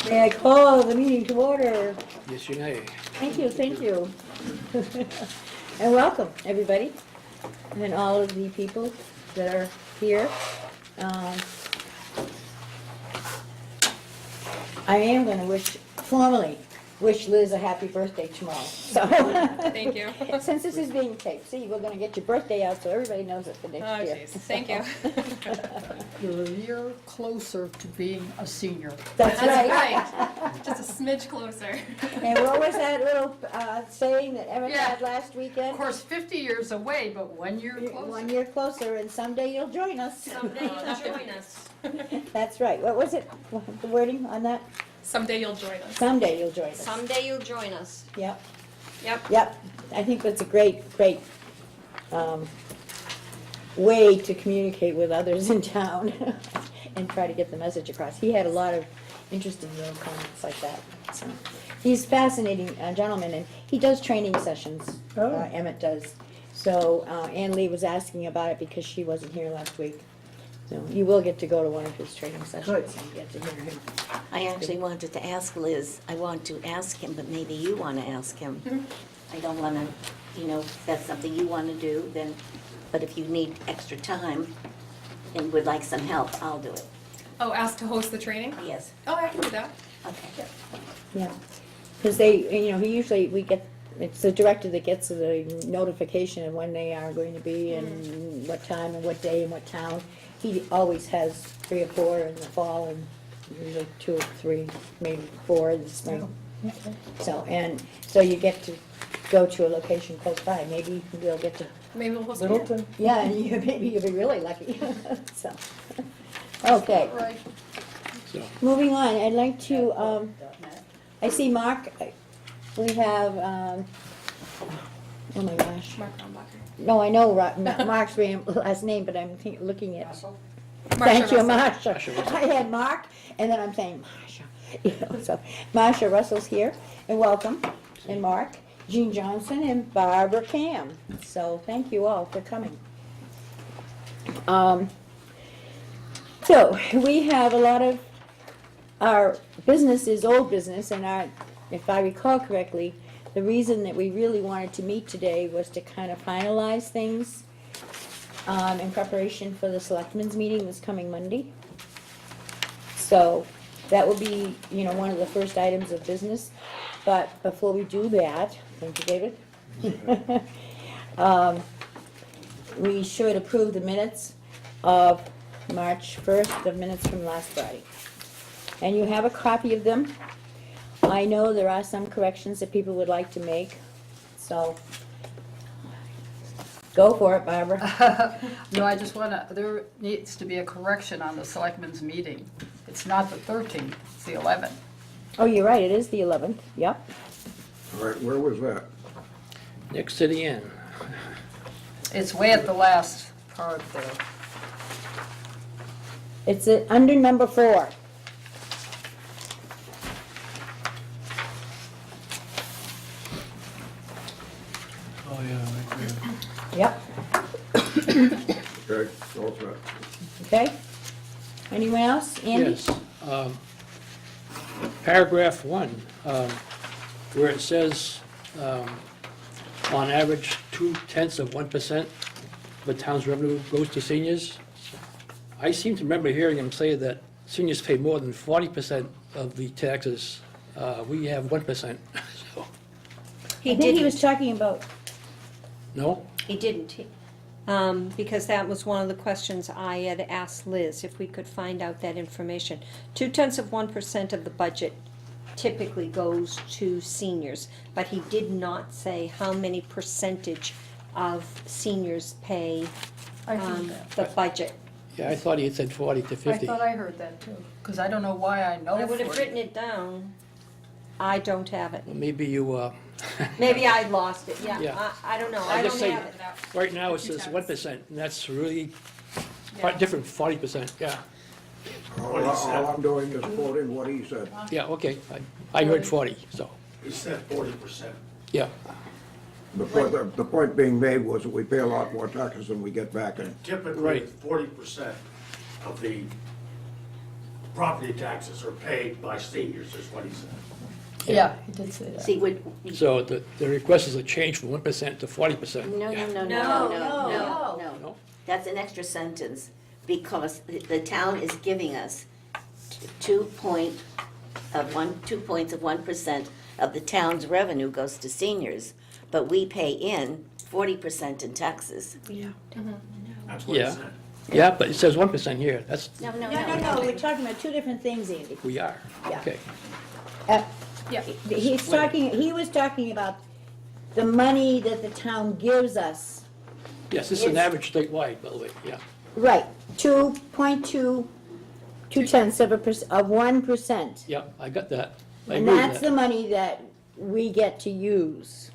May I call the meeting to order? Yes, you may. Thank you, thank you. And welcome, everybody, and all of the people that are here. I am gonna formally wish Liz a happy birthday tomorrow, so. Thank you. Since this is being taped, see, we're gonna get your birthday out so everybody knows it for Oh, next year. jeez, thank you. You're a year closer to being a senior. That's right. right. Just a smidge closer. And what was that little saying that Emmett Yeah. had last Of weekend? course, 50 years away, but 1 year You're closer. 1 year closer, and someday you'll join us. Someday you'll join us. That's right. What was it, the wording on that? Someday you'll join us. Someday you'll join us. Someday you'll join us. Yep, Yep. yep. I think that's a great way to communicate with others in town and try to get the message across. He had a lot of interesting little comments like that. So he's a fascinating gentleman, and he does training sessions. Emmett does. So Ann Lee was asking about it because she wasn't here last week. So you will get to go to one of his training sessions and get to hear him. I actually wanted to ask Liz, I want to ask him, but maybe you want to ask him. I don't want to, if that's something you want to do, then, but if you need extra time and would like some help, I'll do it. Oh, asked to host the training? Yes, Oh, I can do that. okay. Yeah, because he usually, it's the director that gets the notification of when they are going to be and what time and what day and what town. He always has 3 or 4 in the fall and usually 2 or 3, maybe 4 in the spring. So you get to go to a location close by. Maybe we'll get to, Maybe we'll host it. yeah, maybe you'll be really lucky, so. Okay, Right. So, moving on, I'd like to, I see Mark, we have, oh my gosh. Mark Rombacher. No, I know Mark's last name, but I'm looking at, Marsha thank you, Russell. Marsha. I had Mark, and then I'm saying Marsha. So Marsha Russell's here, and welcome, and Mark, Jean Johnson, and Barbara Cam. So thank you all for coming. So we have a lot of, our business is old business, and if I recall correctly, the reason that we really wanted to meet today was to kind of finalize things in preparation for the selectmen's meeting this coming Monday. So that will be, one of the first items of business. But before we do that, thank you, David. We should approve the minutes of March 1st, the minutes from last Friday. And you have a copy of them. I know there are some corrections that people would like to make, so go for it, Barbara. No, I just want to, there needs to be a correction on the selectmen's meeting. It's not the 13th, it's the 11th. Oh, you're right, it is the 11th, yep. All right, where was that? next to the end. It's way at the last part there. It's under number 4. Oh, yeah, right there. Yep, Okay, all set. okay. Anyone else? Andy? Yes. Paragraph 1, where it says, on average, 0.2% of the town's revenue goes to seniors. I seem to remember hearing him say that seniors pay more than 40% of the taxes. We have 1%, so, He I think he didn't, was talking about, no? he didn't. Because that was one of the questions I had asked Liz, if we could find out that information. 0.2% of the budget typically goes to seniors, but he did not say how many percentage of seniors pay I heard that. the budget. Yeah, I thought he had said 40 to I 50. thought I heard that too, because I don't know why I know I would have 40. written it down. I don't have it. Well, maybe you, Maybe I lost it, yeah. Yeah. I don't know, I I just don't say- have it. right now it says 1%, and that's really quite different, 40%, yeah. All I'm doing is quoting what he said. Yeah, okay, I heard 40, so, He said 40%. yeah. The point being made was that we pay a lot more taxes than we get back in. Typically, Right. 40% of the property taxes are paid by seniors, is what he said. Yeah, he did say that. See, So the request is a change from 1% to 40%. no, no, no, no, No, no, no. no. No? That's an extra sentence, because the town is giving us 2 points of 1% of the town's revenue goes to seniors, but we pay in 40% in taxes. That's what he Yeah. said. Yeah, but it says 1% here, that's, No, no, No, no, no, we're talking about two different things, Andy. we are, Yeah. okay. Yeah. He was talking about the money that the town gives us. Yes, this is an It's- average statewide, by the way, yeah. Right, 2.2, 1%. Yeah, I got that. I And agree with that's the that. money that we get to use.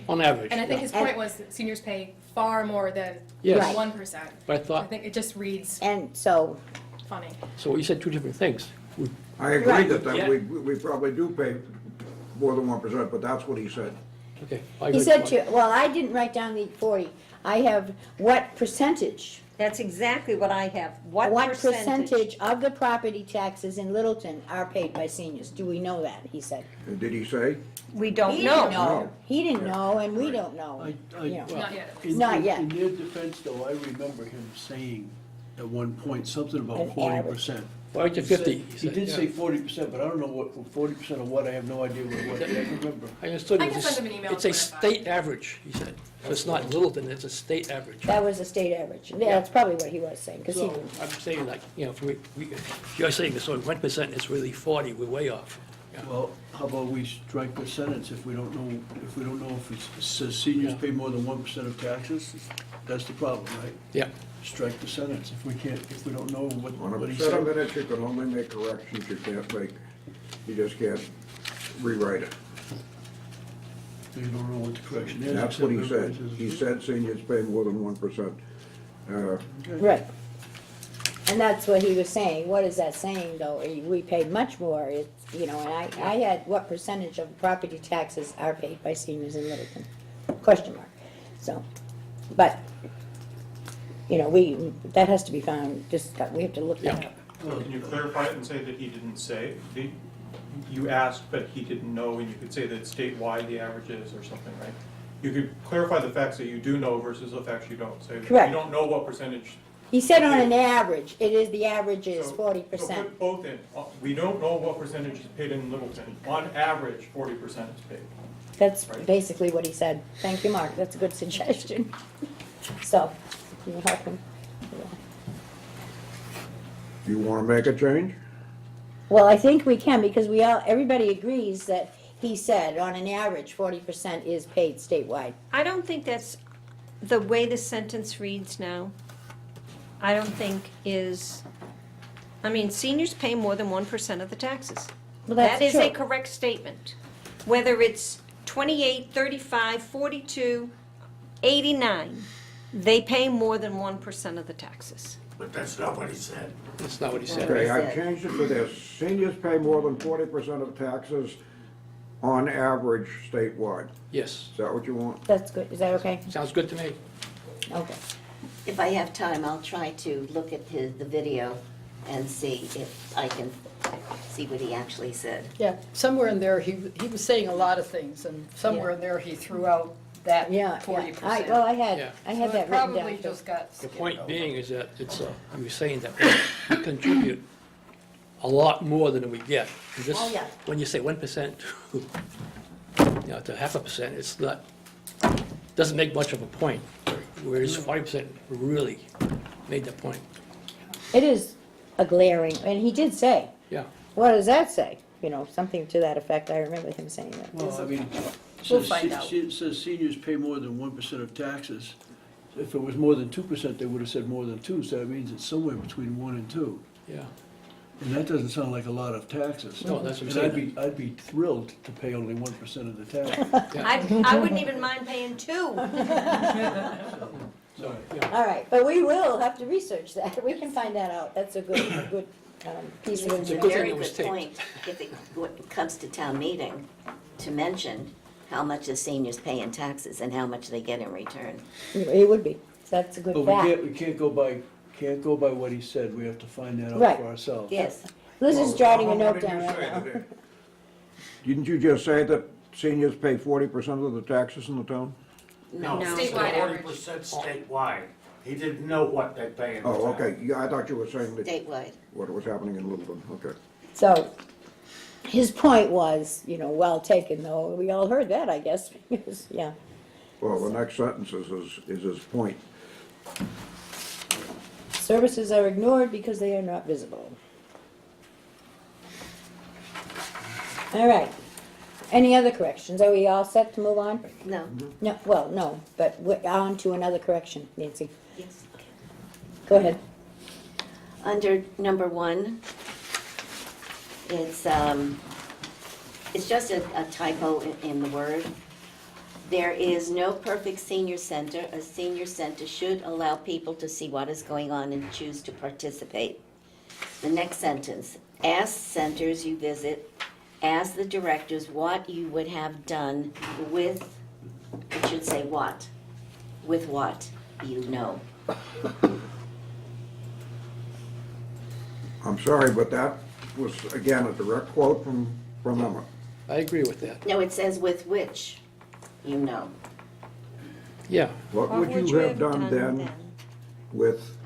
On average, And I think yeah. his point was that seniors pay far more than Yes. Right. 1%. But I I thought, think it just reads And so, funny. so you said two different things. I agree Right. that Yeah. we probably do pay more than 1%, but that's what he said. Okay. I he heard said you. well, I didn't write down the 40. I have what percentage? That's exactly what I have. What What percentage? percentage of the property taxes in Littleton are paid by seniors? Do we know that? He said. And did he say? We don't He know. didn't know. He didn't know, and we don't know. You know. Not yet. Not yet. In their defense, though, I remember him saying at one point something An about average. 40%. 40 to 50, he He said, did yeah. say 40%, but I don't know what, 40% of what, I have no idea what it was, I can't remember. I understood I it can was, send him an email it's a to clarify. state average, he said. So it's not Littleton, it's a state average. That was a state average. Yeah, that's probably what he was saying, because he So didn't. I'm saying like, you know, if you're saying it's only 1%, it's really 40, we're way off. Yeah. Well, how about we strike the sentence if we don't know if it says seniors Yeah. pay more than 1% of taxes? That's the problem, right? Yeah, Strike the sentence if we don't know On what a he set of said. minutes, you can only make corrections, you just can't rewrite it. You don't know what the correction is. That's what he except said. everybody He says- said seniors pay more than 1%. Right. And that's what he was saying. What is that saying, though? We paid much more. It's, you know, and I had what percentage of property taxes are paid by seniors in Littleton? Question mark. So, but, you know, that has to be found, we have to look that Yeah. up. Can you clarify it and say that he didn't say? You asked, but he didn't know, and you could say that statewide the average is or something, right? You could clarify the facts that you do know versus the facts you don't. Say, Correct. you don't know what percentage. He said on an average, the average is So- 40%. So put both in. We don't know what percentage is paid in Littleton. On average, 40% is paid. That's Right. basically what he said. Thank you, Mark. That's a good suggestion. So, can you help him? You wanna make a change? Well, I think we can, because everybody agrees that he said, on an average, 40% is paid statewide. I don't think that's, the way the sentence reads now, I don't think is, I mean, seniors pay more than 1% of the taxes. Well, that's That is a true. correct statement. Whether it's 28, 35, 42, 89, they pay more than 1% of the taxes. But that's not what he said. that's not what he said. Okay, I've said. changed it to this. Seniors pay more than 40% of taxes on average statewide. Yes, Is that what you want? That's good. Is that okay? sounds good to me. Okay. If I have time, I'll try to look at the video and see if I can see what he actually said. Yeah, somewhere in there, he was saying a lot of things, and somewhere in there, he threw out that Yeah, 40%. yeah. Yeah. I had that So it written down. probably too. just got The skipped point over. being is that it's, you were saying that we contribute a lot more than we get. And this- Oh, yeah. When you say 1% to, to 0.5%, it's not, doesn't make much of a point, whereas 40% really made that point. It is a glaring, and he did say, Yeah, what does that say? You know, something to that effect. I remember him saying that. Well, I mean, We'll find out. it says seniors pay more than 1% of taxes. If it was more than 2%, they would have said more than 2, so that means it's somewhere between 1 and 2. yeah. And that doesn't sound like a lot of taxes. No, that's what I'm And saying. I'd be thrilled to pay only 1% of the taxes. I wouldn't even mind paying 2. So, yeah. All right, but we will have to research that. We can find that out. That's a good piece of It's a good thing very it was good taped. point, if it comes to town meeting, to mention how much the seniors pay in taxes and how much they get in return. It would be. That's a good But fact. we can't go by what he said, we have to find that out Right. for ourselves. Yes, Liz is jotting a What note did you down right say now. today? Didn't you just say that seniors pay 40% of the taxes in the town? No. No. Statewide average. 40% statewide. He didn't know what they pay in the Oh, town. okay, yeah, I thought you were saying that Statewide. what was happening in Littleton, okay. So, his point was, well taken, though. We all heard that, I guess, because, yeah. Well, the next sentence is his point. Services are ignored because they are not visible. All right. Any other corrections? Are we all set to move on? No. No, well, no, but we're on to another correction, Nancy. Yes. Go ahead. Under number 1, it's just a typo in the word. There is no perfect senior center. A senior center should allow people to see what is going on and choose to participate. The next sentence, ask centers you visit, ask the directors what you would have done with, it should say what, with what you know. I'm sorry, but that was, again, a direct quote from Emmett. I agree with that. No, it says with which you know. Yeah, What would you have done then with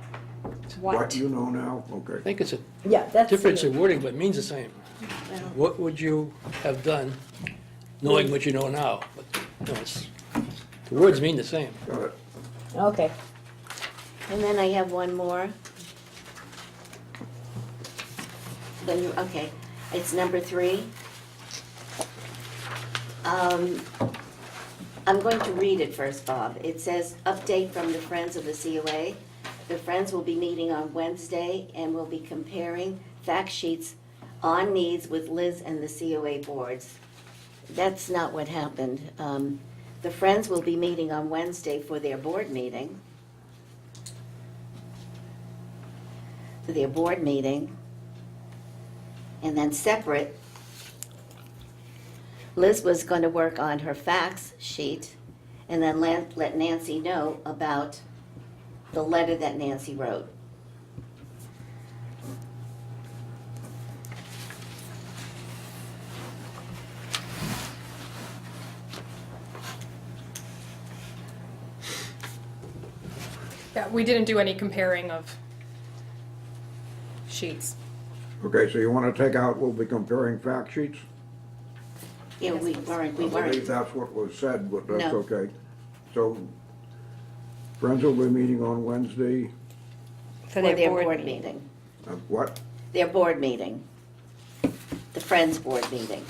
what What? you know now? I Okay. think it's a Yeah, that's. difference in wording, but it means the same. Well, What would you have done, knowing what you know now? But, the words mean the same. Got it. Okay. and then I have one more. Okay, it's number 3. I'm going to read it first, Bob. It says, update from the Friends of the COA. The Friends will be meeting on Wednesday and will be comparing fact sheets on needs with Liz and the COA boards. That's not what happened. The Friends will be meeting on Wednesday for their board meeting. And then separate, Liz was going to work on her facts sheet and then let Nancy know about the letter that Nancy wrote. Yeah, we didn't do any comparing of sheets. Okay, so you want to take out, we'll be comparing fact sheets? Yeah, we I weren't. believe that's what was said, but that's No. okay. So, Friends will be meeting on Wednesday, For For their their board board meeting. meeting. what? Their board meeting. The Friends board meeting.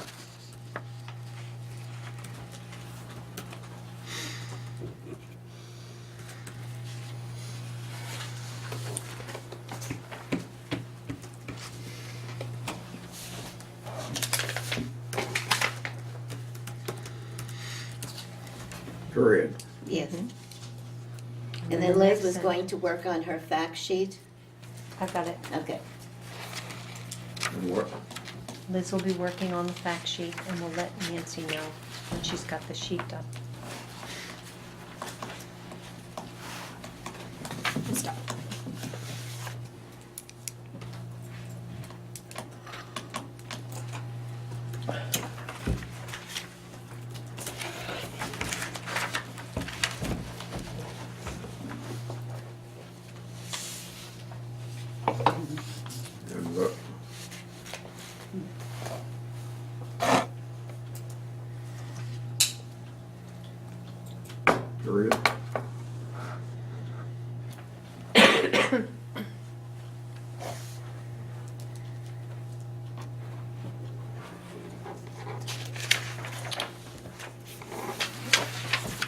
Period. Yes. Mm-hmm. And then Liz was going to work on her fact sheet. I've got it. Okay. And what? Liz will be working on the fact sheet and we'll let Nancy know when she's got the sheet done. Stop. And period.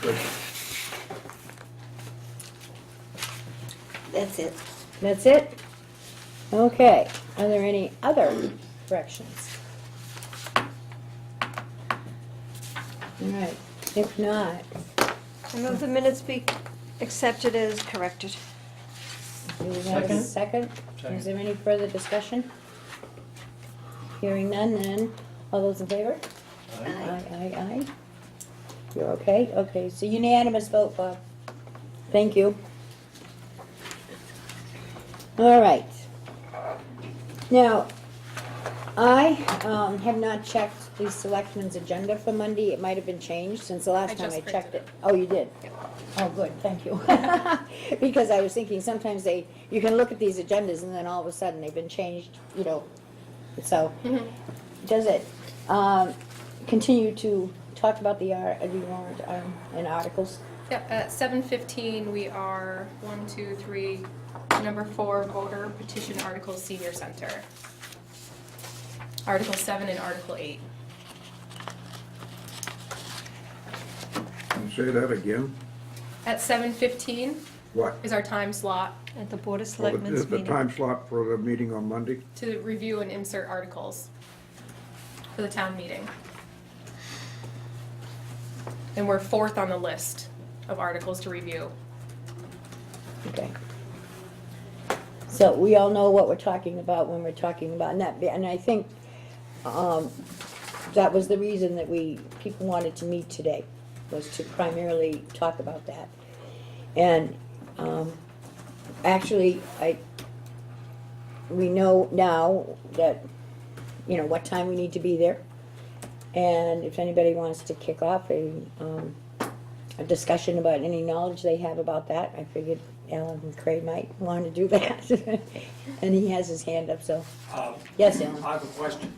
Good. That's it. That's it? Okay. Are there any other corrections? All right. If not, I move the minutes be accepted as corrected. do we have a second? Is there any further discussion? Hearing none, then, all those in favor? Aye. Aye. You're okay? Okay, so unanimous vote, Bob. Thank you. All right. Now, I have not checked the selectmen's agenda for Monday. It might have been changed since the last I time I just checked printed it. Oh, you did? Yep. Oh, good, thank you. Because I was thinking sometimes you can look at these agendas and then all of a sudden they've been changed, so. Does it continue to talk about the warrant and articles? Yep, at 7:15, we are 1, 2, 3, number 4, voter petition articles, senior center. Article 7 and Article 8. Can you say that again? At 7:15 What? is our time slot At the Board of Well, Selectmen's the meeting. time slot for the meeting on Monday? to review and insert articles for the town meeting. And we're 4th on the list of articles to review. Okay. So we all know what we're talking about when we're talking about, and I think that was the reason that people wanted to meet today, was to primarily talk about that. And actually, we know now that, what time we need to be there. And if anybody wants to kick off a discussion about any knowledge they have about that, I figured Alan Craig might want to do that. And he has his hand up, so, yes, Alan. I have a question.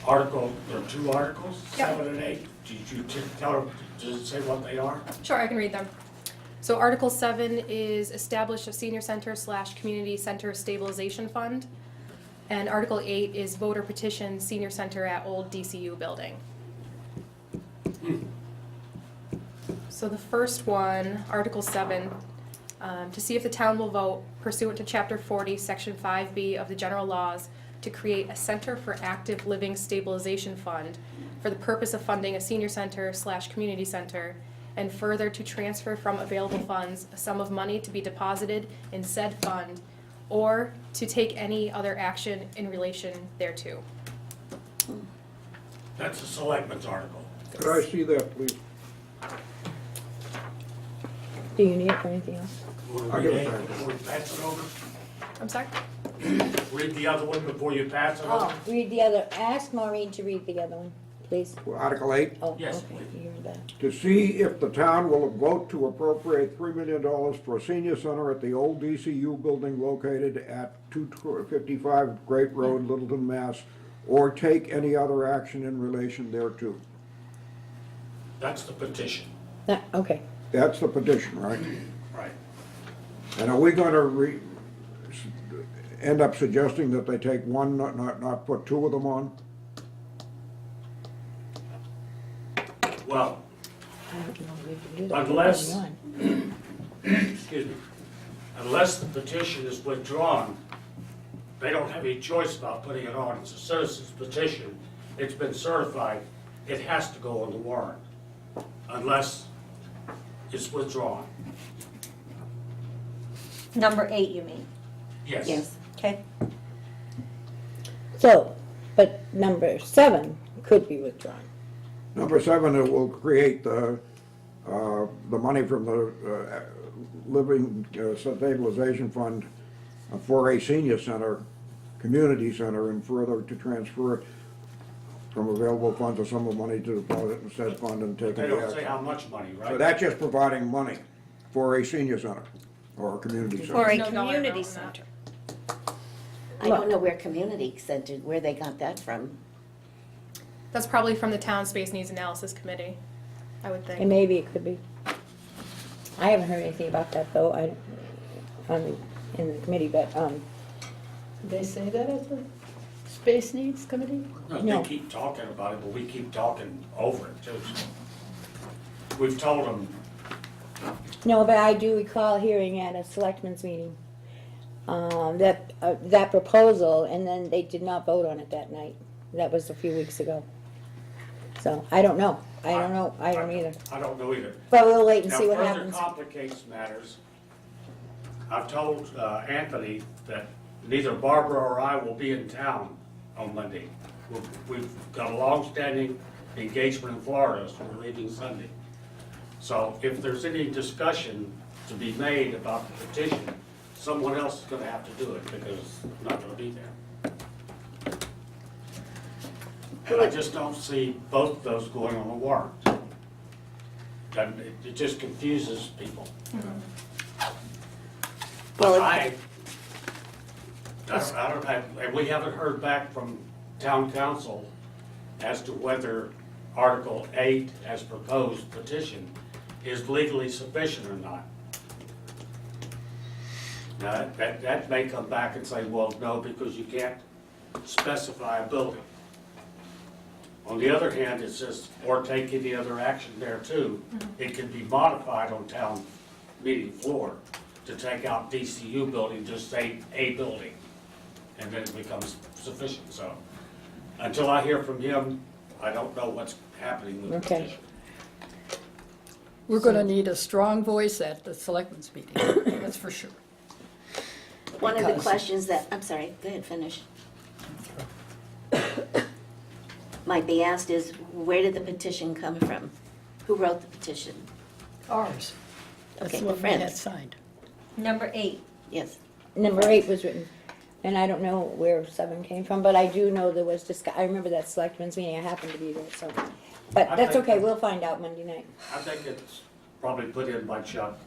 There are 2 articles, Yep. 7 and 8. Did you tell them, does it say what they are? Sure, I can read them. So Article 7 is establish a senior center / community center stabilization fund. And Article 8 is voter petition senior center at old DCU building. So the first one, Article 7, to see if the town will vote pursuant to Chapter 40, Section 5B of the general laws to create a Center for Active Living Stabilization Fund for the purpose of funding a senior center / community center, and further to transfer from available funds a sum of money to be deposited in said fund, or to take any other action in relation thereto. That's a selectmen's article. Could I see that, please? Do you need it for anything else? Want I'll to give read it it back. before you pass it over? I'm sorry? Read the other one before you pass it over? Oh, read the other, ask Maureen to read the other one, please. Article 8, Oh, Yes, okay, please. you read that. to see if the town will vote to appropriate $3 million for a senior center at the old DCU building located at 255 Great Road, Littleton, Mass., or take any other action in relation thereto. That's the petition. Okay. That's the petition, right? Right. And are we going to end up suggesting that they take one, not put 2 of them on? Well, I don't know if we can do that. Unless- Hang on. excuse me, unless the petition is withdrawn, they don't have any choice about putting it on. It's a citizen's petition. It's been certified. It has to go on the warrant unless it's withdrawn. Number 8, you mean? Yes. Yes. Okay. So, but number 7 could be withdrawn. Number 7, it will create the money from the Living Stabilization Fund for a senior center, community center, and further to transfer it from available funds or sum of money to deposit in said fund and take They any don't say action. how much money, So right? that's just providing money for a senior center or a community For center. a No dollar community amount on that. center. I don't know where community center, where they got that from. That's probably from the Town Space Needs Analysis Committee, I would And think. maybe it could be. I haven't heard anything about that though, in the committee, but, They say that at the Space Needs Committee? No, No. they keep talking about it, but we keep talking over it too. We've told them, no, but I do recall hearing at a selectmen's meeting, that proposal, and then they did not vote on it that night. That was a few weeks ago. So, I don't know. I don't know either. I don't know either. But we'll wait and Now, see what further happens. complicates matters. I've told Anthony that neither Barbara or I will be in town on Monday. We've got a long-standing engagement in Florida, so we're leaving Sunday. So if there's any discussion to be made about the petition, someone else is gonna have to do it because I'm not gonna be there. And I just don't see both of those going on the warrant. And it just confuses people. Well, But I don't have, and we haven't heard back from town council as to whether Article 8 as proposed petition is legally sufficient or not. Now, that may come back and say, well, no, because you can't specify a building. On the other hand, it says, or take any other action there too. It can be modified on town meeting floor to take out DCU building, just say a building, and then it becomes sufficient, so. Until I hear from him, I don't know what's happening with the Okay. petition. We're gonna need a strong voice at the selectmen's meeting, that's for sure. one of the Because- questions that, I'm sorry, go ahead, finish. Might be asked is, where did the petition come from? Who wrote the petition? Ours. That's Okay, what we had Friends. signed. Number 8. Yes. Number 8 was written, and I don't know where 7 came from, but I do know there was I remember that selectmen's meeting, I happened to be there, so. But I that's think okay, that- we'll find out Monday night. I think it's probably put in by Chuck.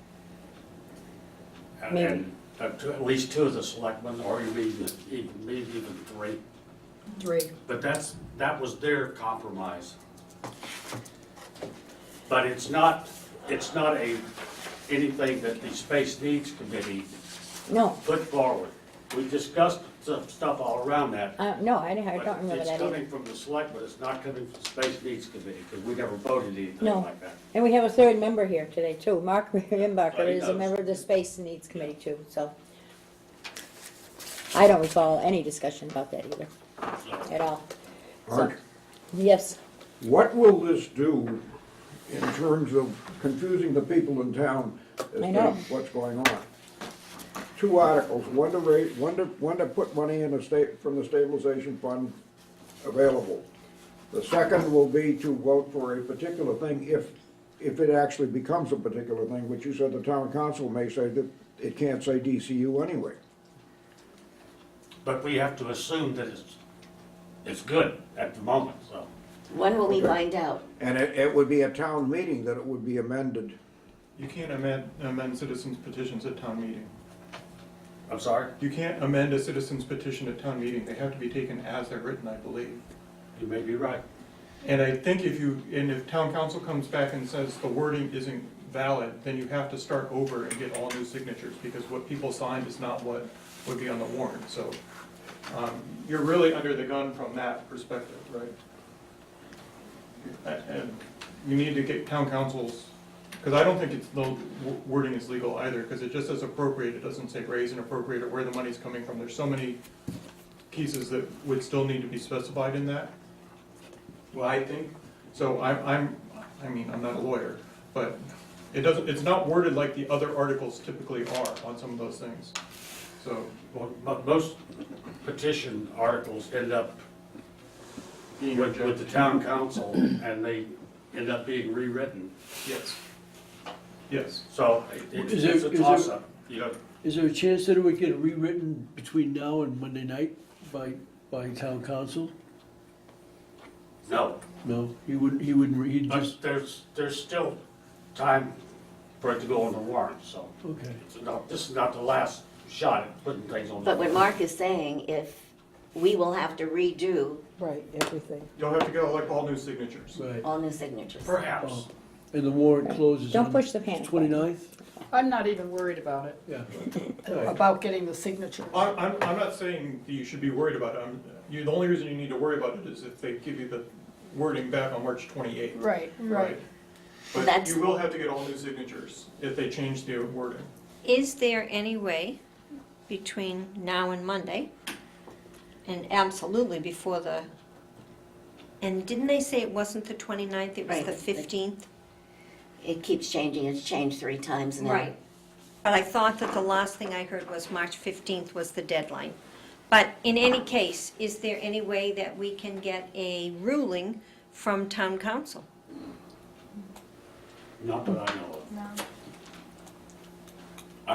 And- Maybe. And at least 2 of the selectmen, or maybe even 3. 3. But that was their compromise. But it's not anything that the Space Needs Committee No, put forward. We discussed some stuff all around that. no, I don't But remember it's that either. coming from the selectmen, it's not coming from the Space Needs Committee, because we never voted anything No. like that. And we have a 3rd member here today too. Mark Rimbacher But he is a knows. member of the Space Needs Committee too, so. I don't recall any discussion about that either, at all. Art, Yes, what will this do in terms of confusing the people in town as I to know. what's going on? 2 articles, one to put money in from the stabilization fund available. The second will be to vote for a particular thing if it actually becomes a particular thing, which you said the town council may say that it can't say DCU anyway. But we have to assume that it's good at the moment, so. When will we Okay. find out? And it would be a town meeting that it would be amended. You can't amend citizens petitions at town meeting. I'm sorry? You can't amend a citizen's petition at town meeting, they have to be taken as they're written, I believe. You may be right. And I think if town council comes back and says the wording isn't valid, then you have to start over and get all new signatures, because what people signed is not what would be on the warrant, so. You're really under the gun from that perspective, right? And you need to get town councils, because I don't think the wording is legal either, because it just says appropriate, it doesn't say raise and appropriate or where the money's coming from. There's so many pieces that would still need to be specified in that. Well, I think, so I'm not a lawyer, but it's not worded like the other articles typically are on some of those things. So, Well, most petition articles end up being with the rejected. town council, and they end up being rewritten. Yes. Yes. So Is it's there- a is there- toss-up, you know. Is there a chance that it would get rewritten between now and Monday night by town council? No, No, he'd just, but there's still time for it to go on the warrant, so. okay. This is not the last shot at putting things on the But what warrant. Mark is saying, if we will have to redo Right, everything. You'll have to get like all new signatures. Right. all new signatures. Perhaps. Oh. And the warrant closes Don't on push the panic button. 29th? I'm not even worried about it, Yeah. All right. about getting the signatures. I'm not saying that you should be worried about it. The only reason you need to worry about it is if they give you the wording back on March 28th. Right, right. But That's- you will have to get all new signatures if they change the wording. Is there any way between now and Monday, and absolutely before and didn't they say it wasn't the 29th, it was Right. the 15th? It keeps changing, it's changed 3 times now. Right. But I thought that the last thing I heard was March 15th was the deadline. But in any case, is there any way that we can get a ruling from town council? Not that I know of. No.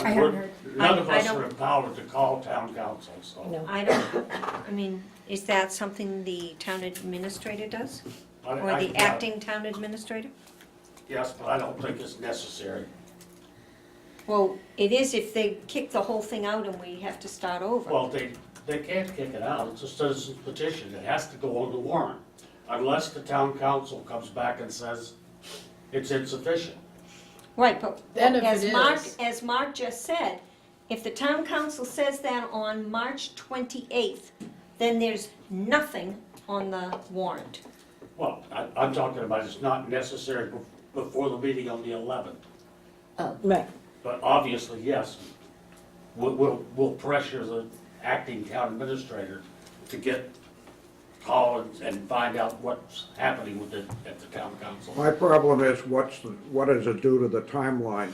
I haven't heard. None of I us don't- are empowered to call town council, so. No. I don't, I mean, is that something the town administrator does? Or the yeah, acting town administrator? Yes, but I don't think it's necessary. Well, it is if they kick the whole thing out and we have to start over. Well, they can't kick it out, it's a citizen's petition, it has to go on the warrant, unless the town council comes back and says it's insufficient. Right, but Then if as it Mark, is- as Mark just said, if the town council says that on March 28th, then there's nothing on the warrant. Well, I'm talking about it's not necessary before the meeting on the 11th, Right. but obviously, yes, we'll pressure the acting town administrator to call and find out what's happening at the town council. My problem is what does it do to the timeline?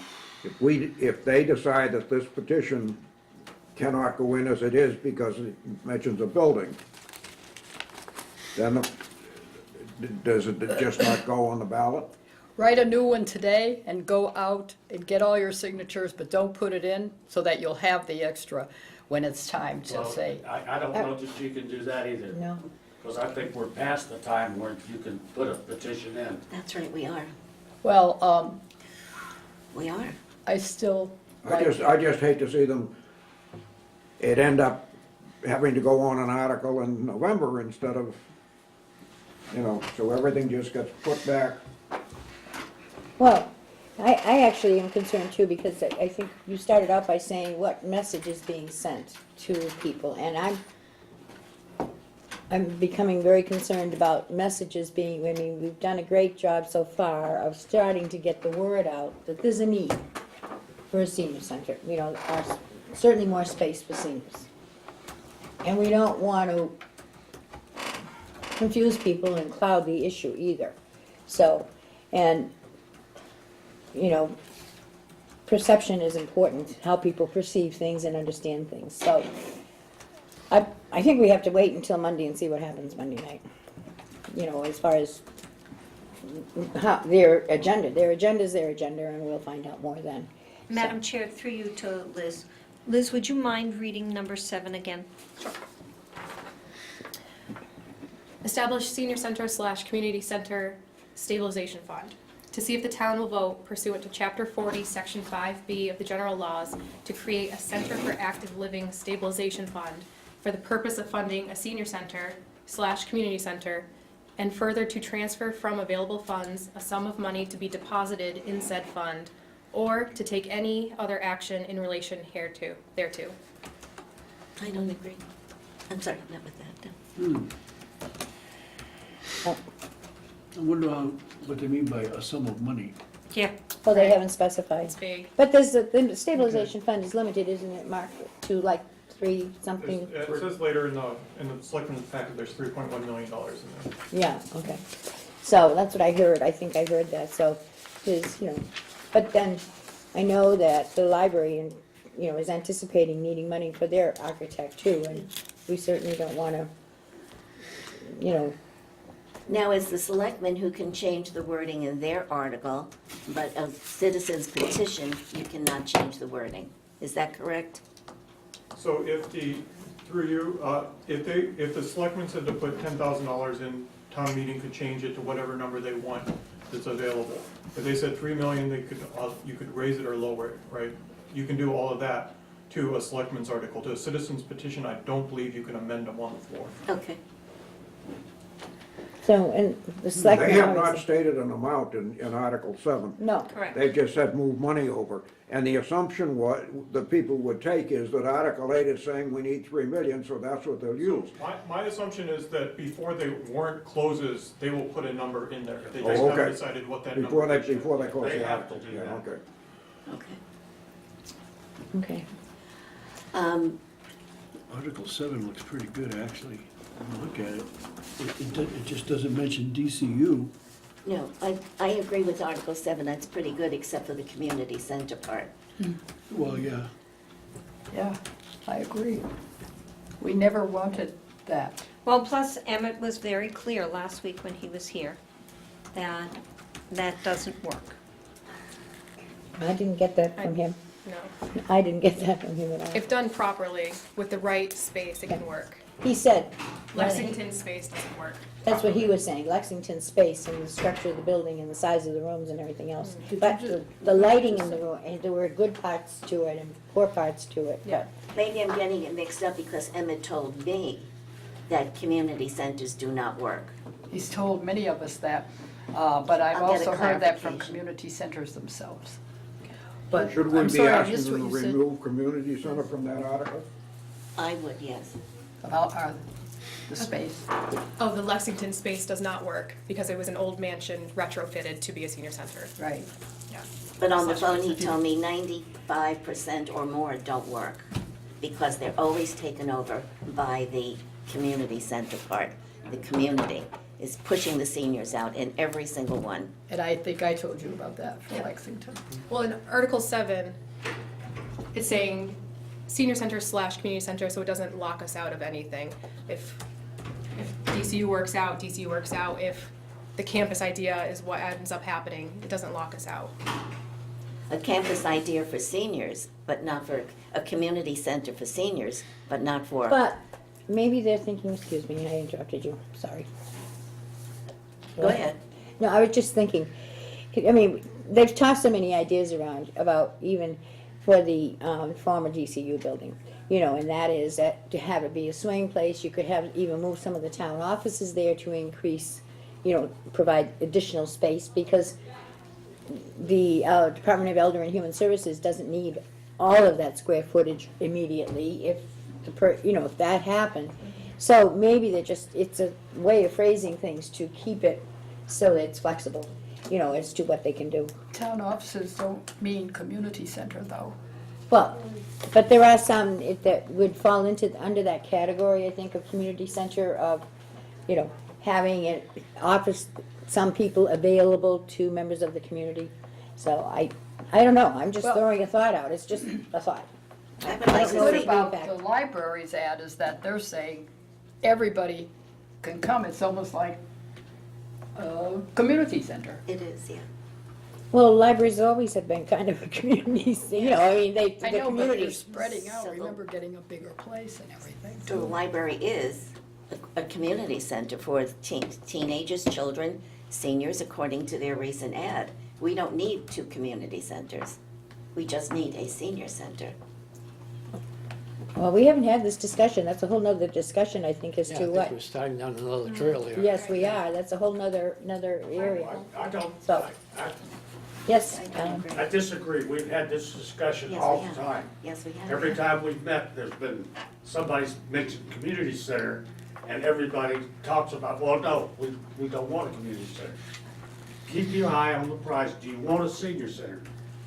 If they decide that this petition cannot go in as it is because it mentions a building, then does it just not go on the ballot? Write a new one today and go out and get all your signatures, but don't put it in so that you'll have the extra when it's time to Well, say. I don't know that you can do that either. No. Because I think we're past the time where you can put a petition in. That's right, we are. Well, We are. I still I just hate to see it end up having to go on an article in November instead of, so everything just gets put back. Well, I actually am concerned too, because I think you started out by saying what message is being sent to people, and I'm becoming very concerned about messages being, I mean, we've done a great job so far of starting to get the word out that there's a need for a senior center, certainly more space for seniors. And we don't want to confuse people and cloud the issue either. So, and, perception is important, how people perceive things and understand things. So, I think we have to wait until Monday and see what happens Monday night. As far as their agenda. Their agenda's their agenda, and we'll find out more then. Madam Chair, through you to Liz. Liz, would you mind reading number 7 again? Establish senior center / community center stabilization fund. To see if the town will vote pursuant to Chapter 40, Section 5B of the general laws to create a Center for Active Living Stabilization Fund for the purpose of funding a senior center / community center, and further to transfer from available funds a sum of money to be deposited in said fund, or to take any other action in relation thereto. I don't agree. I'm sorry, not with that. No. I wonder what they mean by a sum of money. Yeah. Well, they haven't specified. It's vague. But the stabilization fund is limited, isn't it, Mark, to like 3 something? It says later in the selectmen's packet, there's $3.1 million in there. Yeah, okay. So that's what I heard. I think I heard that. So there's, but then I know that the library is anticipating needing money for their architect too, and we certainly don't want to, Now, it's the selectmen who can change the wording in their article, but a citizen's petition, you cannot change the wording. Is that correct? So if if the selectmen said to put $10,000 in, town meeting could change it to whatever number they want that's available. If they said 3 million, you could raise it or lower it, right? You can do all of that to a selectmen's article. To a citizen's petition, I don't believe you can amend them on the floor. Okay. so, and the They selectmen. have not always- stated an amount in Article 7. No, Correct. They've just said move money over. And the assumption that people would take is that Article 8 is saying we need 3 million, so that's what they'll use. My assumption is that before the warrant closes, they will put a number in there. They Oh, just okay. haven't decided what that Before number they, is. before they close They the have article. to do Yeah, that. okay. Okay. okay. Article 7 looks pretty good, actually. When you look at it. It just doesn't mention DCU. No, I agree with Article 7, that's pretty good, except for the community center part. Well, yeah. Yeah, I agree. We never wanted that. Well, plus Emmett was very clear last week when he was here that that doesn't work. I didn't get that from him. No. I didn't get that from him at all. If done properly, with the right space, it can work. He said, Lexington space doesn't work. that's what he was saying, Lexington space and the structure of the building and the size of the rooms and everything else. But the lighting in the room, and there were good parts to it and poor parts to it. Yeah. Maybe I'm getting it mixed up because Emmett told me that community centers do not work. He's told many of us that, but I've I'll get a also heard that from clarification. community centers themselves. But Should we I'm be sorry, I asking missed them what to you said remove community center from that article? I would, yes. about the space. Oh, the Lexington space does not work because it was an old mansion retrofitted to be a senior center. Right. Yeah. But on the phone, he told me 95% or more don't work because they're always taken over by the community center part. The community is pushing the seniors out in every single one. And I think I told you about that for Lexington. Well, in Article 7, it's saying senior center / community center, so it doesn't lock us out of anything. If DCU works out, DCU works out. If the campus idea is what ends up happening, it doesn't lock us out. A campus idea for seniors, but not for, a community center for seniors, but not for. But maybe they're thinking, excuse me, I interrupted you, sorry. Go ahead. No, I was just thinking, I mean, they've tossed so many ideas around about even for the former DCU building, you know, and that is that to have it be a swing place, you could have, even move some of the town offices there to increase, you know, provide additional space, because the Department of Elder and Human Services doesn't need all of that square footage immediately if if that happened. So maybe it's a way of phrasing things to keep it so that it's flexible, you know, as to what they can do. Town offices don't mean community center, though. Well, but there are some that would fall under that category, I think, of community center, of, you know, having an office, some people available to members of the community. So I don't know, I'm just Well- throwing a thought out, it's just a thought. I would like What's to good What see, about feedback. the library's ad is that they're saying everybody can come. It's almost like a community center. it is, yeah. Well, libraries always have been kind of a community, you know, I mean, I the know, but they're community. spreading out. So the- Remember getting a bigger place and everything, So the too. library is a community center for teenagers, children, seniors, according to their recent ad. We don't need 2 community centers. We just need a senior center. Well, we haven't had this discussion, that's a whole nother discussion, I think, as Yeah, I to think what. we're starting down another trail here. Yes, we are, that's a whole nother area. I don't, So- Yes, I disagree. We've had this discussion Yes, all we the have. time. Yes, we have. Every time we've met, there's been, somebody's mentioned community center, and everybody talks about, well, no, we don't want a community center. Keep your eye on the price. Do you want a senior center?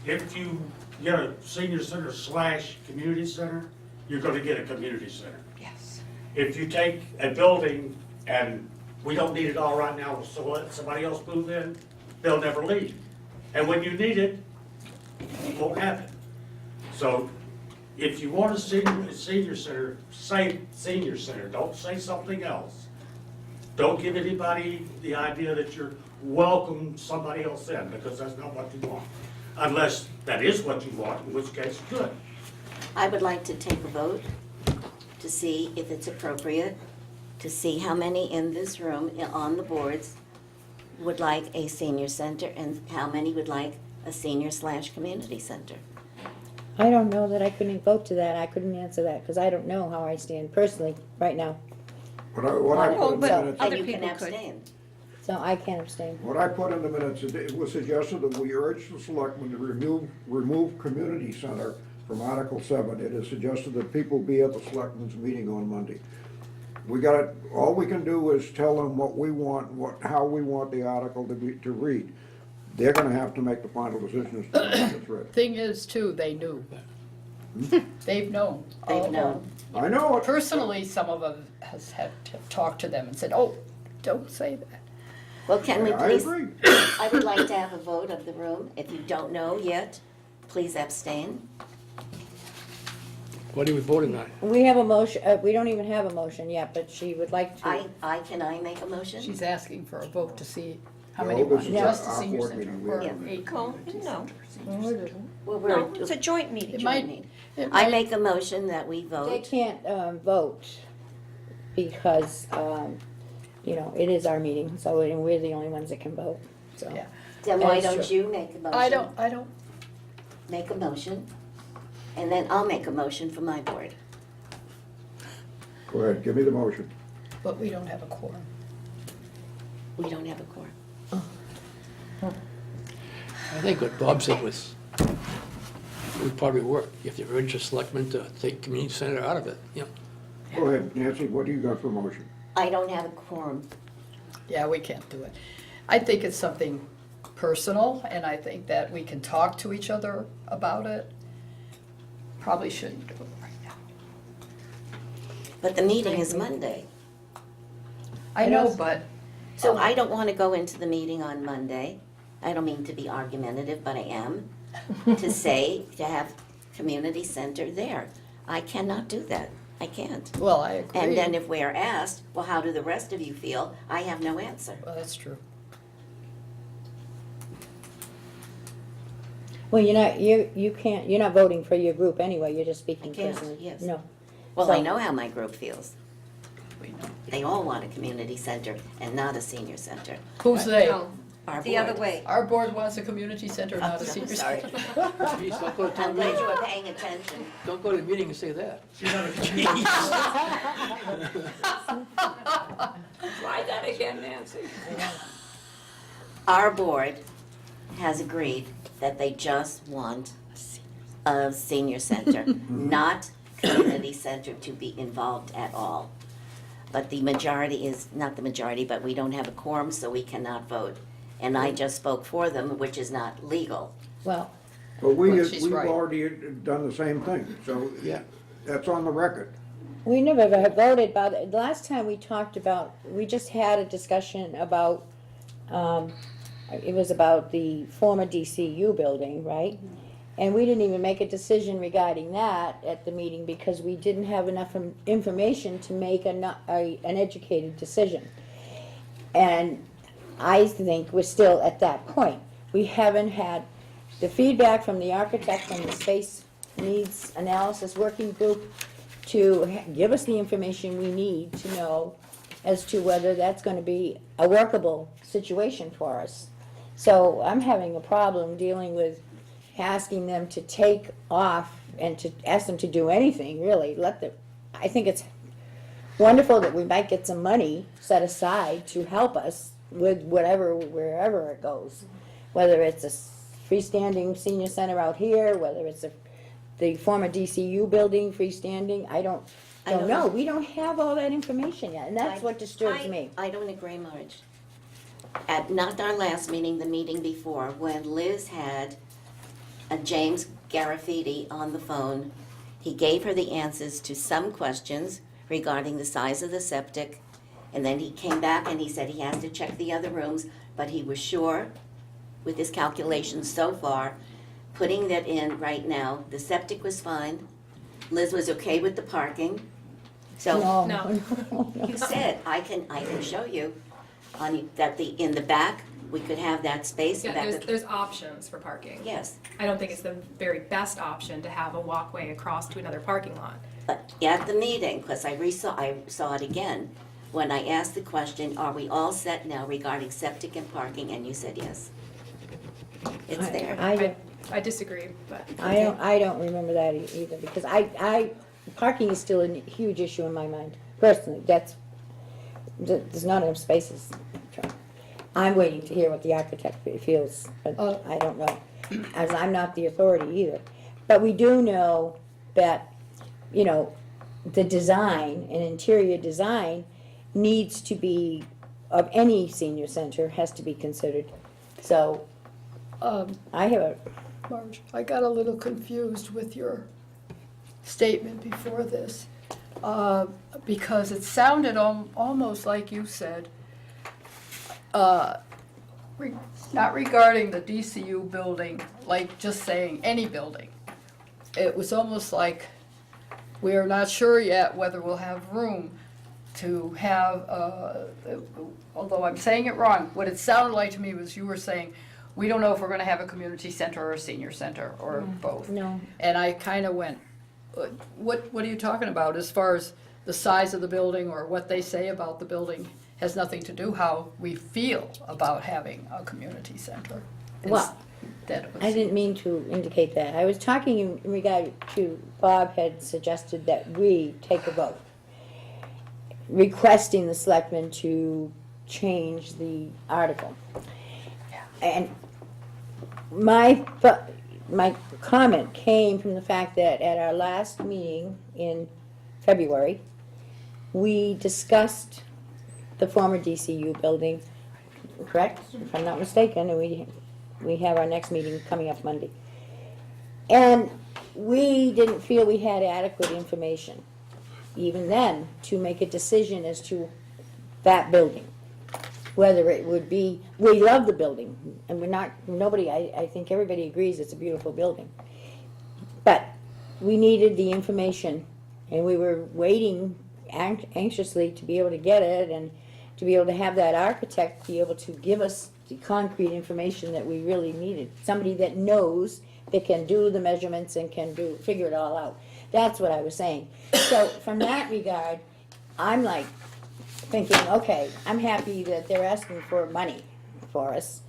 If you get a senior center / community center, you're gonna get a community center. Yes. If you take a building and we don't need it all right now, so let somebody else move in, they'll never leave. And when you need it, you won't have it. So if you want a senior center, say senior center, don't say something else. Don't give anybody the idea that you're welcome somebody else in, because that's not what you want. Unless that is what you want, in which case, good. I would like to take a vote to see if it's appropriate, to see how many in this room on the boards would like a senior center and how many would like a senior / community center. I don't know that I couldn't vote to that, I couldn't answer that, because I don't know how I stand personally, right now, What I put in the but minutes, other And you can people could. abstain. so I can't abstain. what I put in the minutes, it was suggested that we urge the selectmen to remove community center from Article 7. It is suggested that people be at the selectmen's meeting on Monday. All we can do is tell them what we want, how we want the article to read. They're gonna have to make the final decision as to how it's read. Thing is, too, they knew. They've known. all They've known. along. I know it. Personally, some of us has had to talk to them and said, oh, don't say that. Well, can we I please? agree. I would like to have a vote of the room. If you don't know yet, please abstain. What are we voting on? We have a motion, we don't even have a motion yet, but she would like to. Can I make a motion? She's asking for a vote to see how No, many this want is just a our senior board center meeting. We or have- a Call, community no. center. Well, No, it's a joint meeting. It might- it I might- make a motion that we They vote. can't vote because, you know, it is our meeting, so and we're the only ones that can vote, so. Yeah. Then why That's don't true. you make a motion? I don't, Make a motion, and then I'll make a motion for my board. Go ahead, give me the motion. but we don't have a quorum. We don't have a quorum. I think what Bob said would probably work, if you urge the selectmen to take community center out of it, you know. Go ahead, Nancy, what do you got for motion? I don't have a quorum. Yeah, we can't do it. I think it's something personal, and I think that we can talk to each other about it. Probably shouldn't do it right now. But the meeting is Monday. I know, but So I don't want to go into the meeting on Monday. I don't mean to be argumentative, but I am. To have community center there. I cannot do that. I can't. well, I agree. And then if we're asked, well, how do the rest of you feel? I have no answer. Well, that's true. Well, you can't, you're not voting for your group anyway, you're just speaking I can't, personally. yes. No. Well, I So- know how my group feels. We know. They all want a community center and not a senior center. Who's they? No, Our the other board. way. Our board wants a community center, not a I'm senior sorry. center. Jeez, don't go to I'm town glad meeting, you are paying attention. don't go to the meeting and say that. Try that again, Nancy. Our board has agreed that they just want a senior center, not community center to be involved at all. But the majority is, not the majority, but we don't have a quorum, so we cannot vote. And I just spoke for them, which is not legal. Well, But Well, she's we've right. already done the same thing, so Yeah. that's on the record. we never ever voted about it. The last time we talked about, we just had a discussion about, it was about the former DCU building, right? And we didn't even make a decision regarding that at the meeting because we didn't have enough information to make an educated decision. And I think we're still at that point. We haven't had the feedback from the architect, from the space needs analysis working group to give us the information we need to know as to whether that's going to be a workable situation for us. So I'm having a problem dealing with asking them to take off and to ask them to do anything, really. I think it's wonderful that we might get some money set aside to help us with whatever, wherever it goes. Whether it's a freestanding senior center out here, whether it's the former DCU building freestanding, I don't know. We don't have all that information yet, and that's what disturbs me. I don't agree, Marge. At not our last meeting, the meeting before, when Liz had James Garafiti on the phone, he gave her the answers to some questions regarding the size of the septic, and then he came back and he said he has to check the other rooms, but he was sure with his calculations so far, putting that in right now, the septic was fine. Liz was okay with the parking. So No. you said, I can show you on that in the back, we could have that space. Yeah, back of- there's options for parking. Yes, I don't think it's the very best option to have a walkway across to another parking lot. but at the meeting, because I saw it again, when I asked the question, are we all set now regarding septic and parking, and you said yes. It's there. I disagree, but. I don't remember that either, because parking is still a huge issue in my mind, personally. There's not enough spaces. I'm waiting to hear what the architect feels, but I don't know, as I'm not the authority either. But we do know that, the design, an interior design, needs to be, of any senior center, has to be considered. So, I have a, Marge, I got a little confused with your statement before this, because it sounded almost like you said, not regarding the DCU building, like just saying any building. It was almost like, we're not sure yet whether we'll have room to have, although I'm saying it wrong, what it sounded like to me was you were saying, we don't know if we're gonna have a community center or a senior center, or both. No. And I kinda went, what are you talking about as far as the size of the building or what they say about the building? Has nothing to do how we feel about having a community center. Well, Instead of a I didn't mean to indicate that. I was talking in regard to, Bob had suggested that we take a vote, requesting the selectmen to change the article. And my comment came from the fact that at our last meeting in February, we discussed the former DCU building, correct? If I'm not mistaken, and we have our next meeting coming up Monday. And we didn't feel we had adequate information, even then, to make a decision as to that building. Whether it would be, we love the building, and we're not, nobody, I think everybody agrees it's a beautiful building. But we needed the information, and we were waiting anxiously to be able to get it, and to be able to have that architect be able to give us the concrete information that we really needed. Somebody that knows, that can do the measurements and can figure it all out. That's what I was saying. So from that regard, I'm like thinking, okay, I'm happy that they're asking for money for us.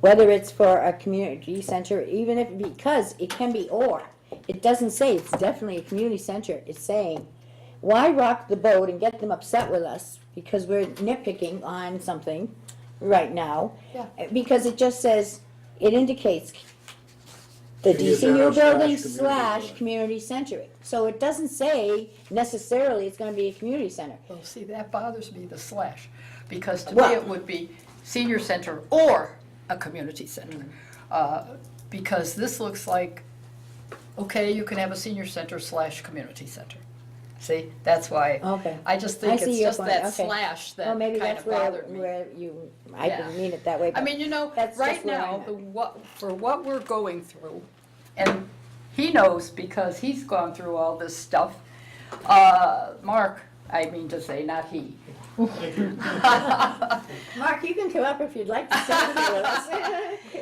Whether it's for a community center, even if, because it can be or. It doesn't say it's definitely a community center. It's saying, why rock the boat and get them upset with us because we're nitpicking on something right now? Yeah. Because it just says, it indicates the Community DCU center building slash / community center. So it doesn't say necessarily it's gonna be a community center. Well, see, that bothers me, the slash, because to me Well- it would be senior center or a community center. Because this looks like, okay, you can have a senior center / community center. See, that's why, Okay. I just I think see it's your just point, that okay. slash that Well, maybe kind that's of bothered me. where you, I Yeah. didn't mean it that way, I but mean, you know, that's right just where now, I'm at. for what we're going through, and he knows because he's gone through all this stuff. Mark, I mean to say, not he. Mark, you can come up if you'd like to sit here with us.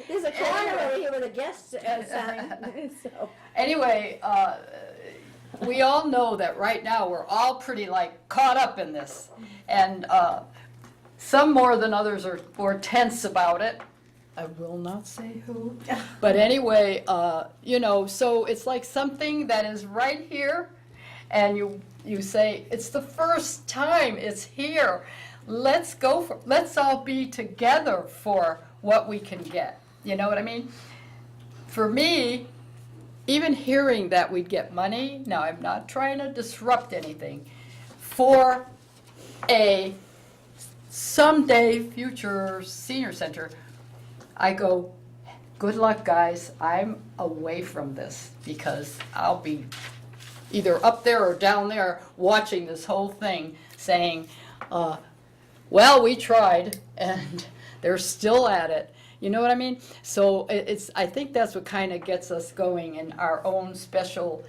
There's a corner over here with a guest sign, so. Anyway, we all know that right now we're all pretty like caught up in this. And some more than others are more tense about it. I will not say who. But anyway, you know, so it's like something that is right here and you say, it's the first time it's here. Let's all be together for what we can get. You know what I mean? For me, even hearing that we'd get money, now I'm not trying to disrupt anything, for a someday future senior center, I go, good luck, guys. I'm away from this because I'll be either up there or down there watching this whole thing saying, well, we tried and they're still at it. You know what I mean? So I think that's what kind of gets us going in our own special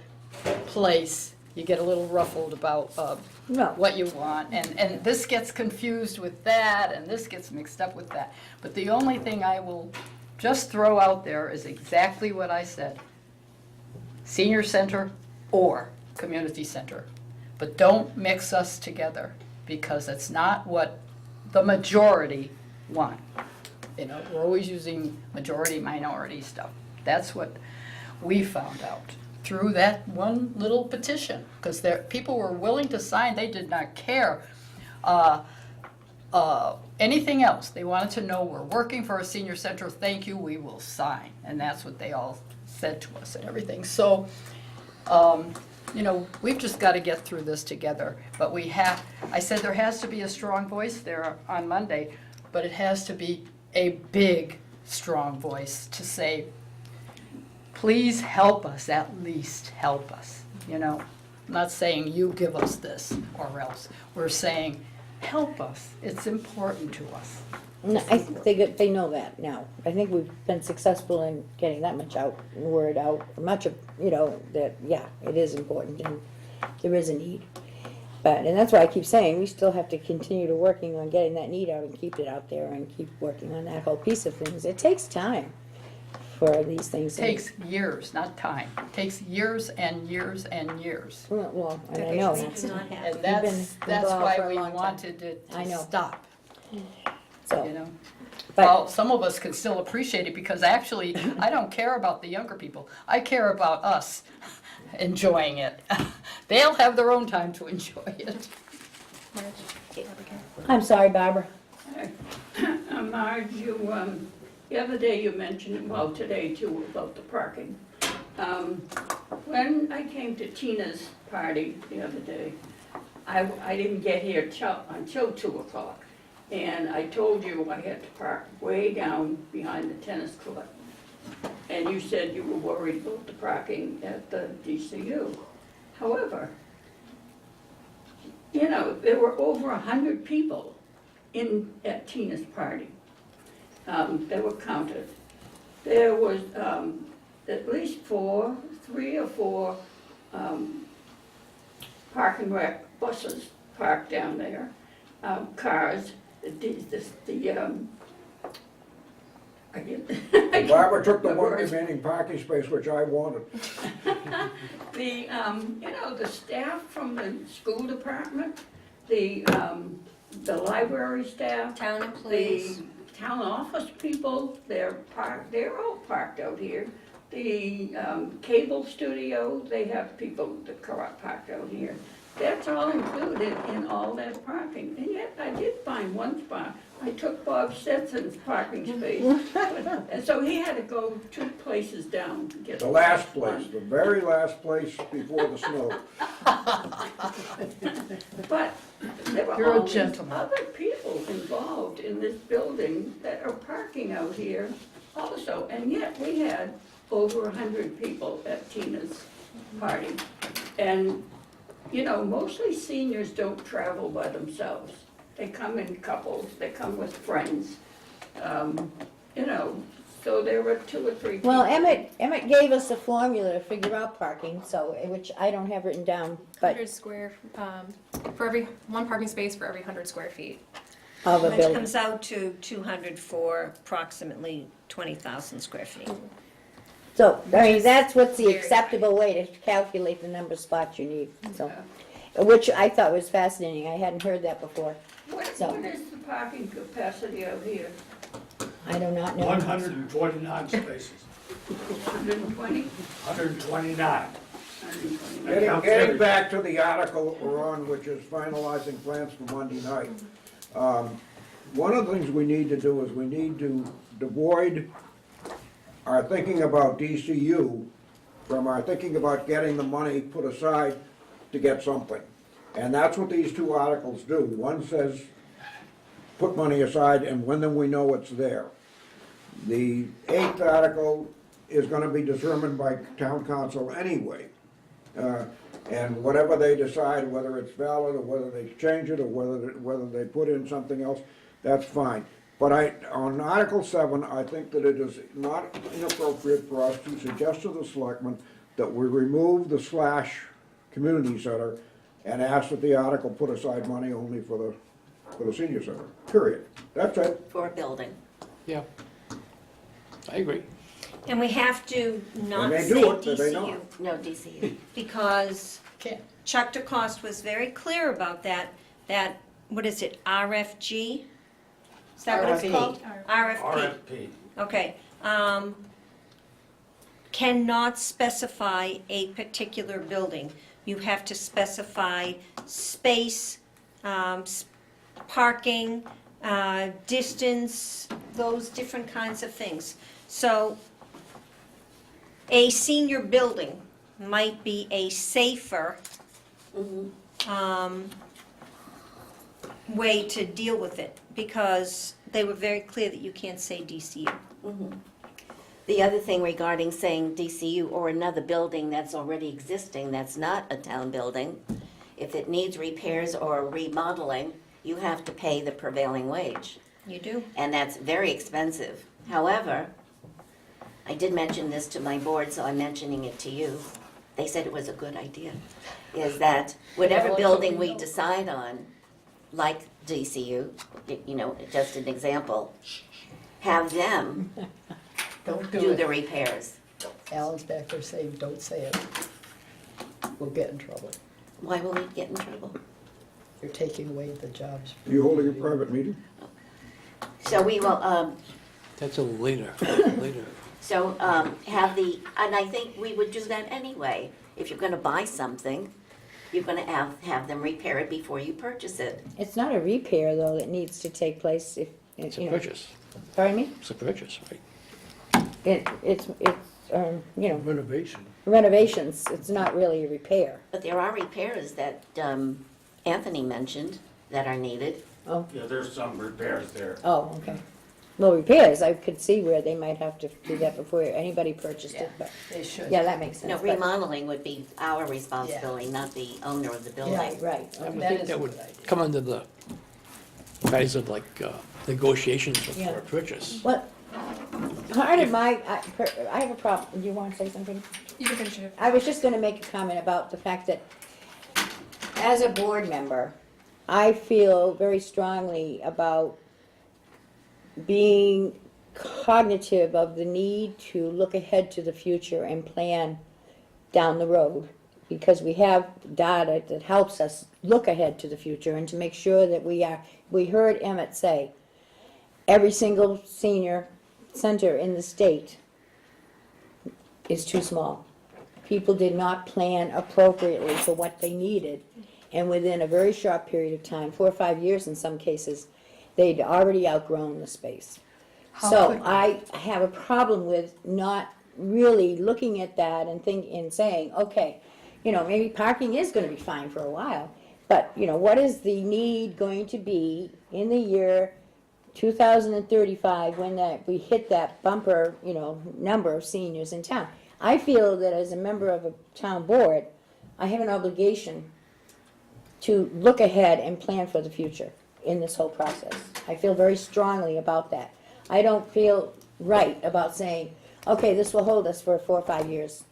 place. You get a little ruffled about No. what you want, and this gets confused with that, and this gets mixed up with that. But the only thing I will just throw out there is exactly what I said. Senior center or community center. But don't mix us together, because it's not what the majority want. You know, we're always using majority, minority stuff. That's what we found out through that one little petition, because people were willing to sign. They did not care anything else. They wanted to know, we're working for a senior center, thank you, we will sign. And that's what they all said to us and everything. So, you know, we've just got to get through this together. But I said there has to be a strong voice there on Monday, but it has to be a big, strong voice to say, please help us, at least help us, you know. I'm not saying you give us this or else. We're saying, help us, it's important to us. No, I think they know that now. I think we've been successful in getting that much word out, much of, you know, that, yeah, it is important and there is a need. But, and that's why I keep saying, we still have to continue to working on getting that need out and keep it out there and keep working on that whole piece of things. It takes time for these things. It takes years, not time. It takes years and years and years. Well, and I know. We do not have. And that's been involved why for a we long time. wanted it I to know. stop, So, you know? but Well, some of us can still appreciate it because actually, I don't care about the younger people. I care about us enjoying it. They'll have their own time to enjoy it. I'm sorry, Barbara. Marge, the other day you mentioned, well, today too, about the parking. When I came to Tina's party the other day, I didn't get here until 2 o'clock. And I told you I had to park way down behind the tennis court. And you said you were worried about the parking at the DCU. However, you know, there were over 100 people at Tina's party. They were counted. There was at least 3 or 4 parking wreck buses parked down there, cars. I get Barbara took the the one words. remaining parking space, which I wanted. You know, the staff from the school department, the library staff, Town employees. the town office people, they're all parked out here. The cable studio, they have people that are parked out here. That's all included in all that parking, and yet I did find one spot. I took Bob Stetson's parking space, and so he had to go 2 places down to get The last place, the very last place before the snow. But there were You're a all these gentleman. other people involved in this building that are parking out here also, and yet we had over 100 people at Tina's party. And, you know, mostly seniors don't travel by themselves. They come in couples, they come with friends. You know, so there were 2 or 3 people. Well, Emmett gave us a formula to figure out parking, so, which I don't have written down, but 100 square, for every, 1 parking space for every 100 square feet. of a Which building. comes out to 200 for approximately 20,000 square feet. So, I mean, that's what's the Very acceptable way to calculate the number of spots you need, so. Which I thought was fascinating, I hadn't heard that before. What So- is the parking capacity out here? I do not know. 129 spaces, 120? 129. 129. Getting back to the article that we're on, which is finalizing plans for Monday night. One of the things we need to do is we need to avoid our thinking about DCU from our thinking about getting the money put aside to get something. And that's what these 2 articles do. One says, put money aside, and when we know it's there. The 8th article is gonna be determined by town council anyway. And whatever they decide, whether it's valid, or whether they change it, or whether they put in something else, that's fine. But on Article 7, I think that it is not inappropriate for us to suggest to the selectmen that we remove the / community center and ask that the article put aside money only for the senior center, period. That's it. For a building. Yeah. I agree. And we have to not they say do it, but they DCU, don't. No, DCU. because Can't. Chuck DeCoste was very clear about that, what is it, RFG? Is that what it's RFP. called? RFP. RFP. Okay, cannot specify a particular building. You have to specify space, parking, distance, those different kinds of things. So a senior building might be a safer way to deal with it, because they were very clear that you can't say DCU. The other thing regarding saying DCU or another building that's already existing, that's not a town building, if it needs repairs or remodeling, you have to pay the prevailing wage. You do? And that's very expensive. However, I did mention this to my board, so I'm mentioning it to you. they said it was a good idea, is that whatever Well, building we we know. decide on, like DCU, you know, just an example, have them Don't do do the it. repairs. Alan's back there saying, don't say it. We'll get in trouble. Why will we get in trouble? You're taking away the jobs. Are you holding a private meeting? So we will, That's a little later, later. so, have the, and I think we would do that anyway. If you're gonna buy something, you're gonna have them repair it before you purchase it. It's not a repair, though, that needs to take place if, It's you a know. purchase. Pardon me? It's a purchase, right? It's, you know, Renovation. renovations, it's not really a repair. But there are repairs that, Anthony mentioned that are needed. Oh, Yeah, there's some repairs there. oh, okay. Well, repairs, I could see where they might have to do that before anybody purchased it, but, They should. yeah, that makes sense. No, but- remodeling would be our responsibility, not the owner of the building. Right, right. I would That think is that a would good idea. come under the guise of like negotiations for Yeah. a purchase. Well, part of my, I have a problem, do you wanna say something? You can finish it. I was just gonna make a comment about the fact that as a board member, I feel very strongly about being cognitive of the need to look ahead to the future and plan down the road. Because we have data that helps us look ahead to the future and to make sure that we heard Emmett say, every single senior center in the state is too small. People did not plan appropriately for what they needed. And within a very short period of time, 4 or 5 years in some cases, they'd already outgrown the space. How So could we? I have a problem with not really looking at that and saying, okay, you know, maybe parking is gonna be fine for a while, but, you know, what is the need going to be in the year 2035 when we hit that bumper, you know, number of seniors in town? I feel that as a member of a town board, I have an obligation to look ahead and plan for the future in this whole process. I feel very strongly about that. I don't feel right about saying, okay, this will hold us for 4 or 5 years.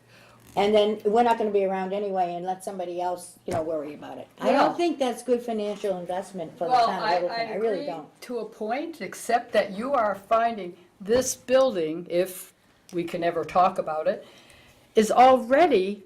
And then we're not gonna be around anyway and let somebody else, you know, worry about it. I Well- don't think that's good financial investment for the Well, town of Littleton. I really don't. To a point, except that you are finding this building, if we can ever talk about it, is already,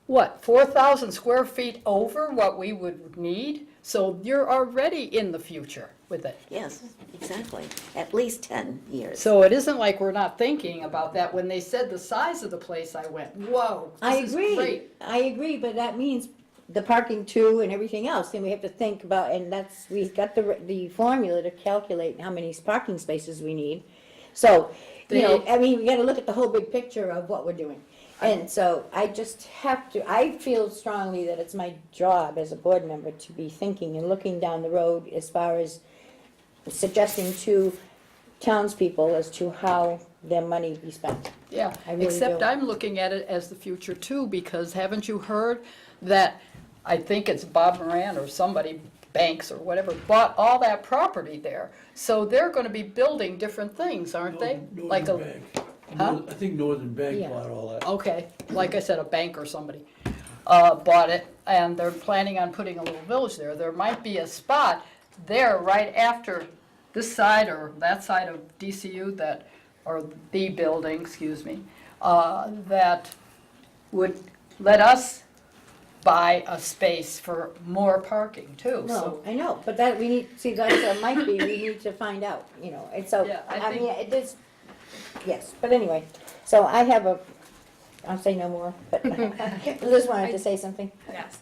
what, 4,000 square feet over what we would need? So you're already in the future with it. Yes, exactly. At least 10 years. So it isn't like we're not thinking about that. When they said the size of the place, I went, whoa, I this is agree, great. I agree, but that means the parking too and everything else, then we have to think about, and that's, we've got the formula to calculate how many parking spaces we need. So, you know, They- I mean, we gotta look at the whole big picture of what we're doing. And so I just have to, I feel strongly that it's my job as a board member to be thinking and looking down the road as far as suggesting to townspeople as to how their money be spent. Yeah, I really except do. I'm looking at it as the future too, because haven't you heard that, I think it's Bob Moran or somebody, Banks or whatever, bought all that property there. So they're gonna be building different things, aren't they? Like Northern a, Bank. Huh? I think Northern Bank Yeah. bought all that. okay, like I said, a bank or somebody, bought it, and they're planning on putting a little village there. There might be a spot there right after this side or that side of DCU that, or the building, excuse me, that would let us buy a space for more parking too, No, so. I know, but that, we need, see, that's, might be, we need to find out, you know, and so, Yeah, I I mean, think- it is, yes, but anyway, so I have a, I'll say no more, but Liz wanted to say something. Yes.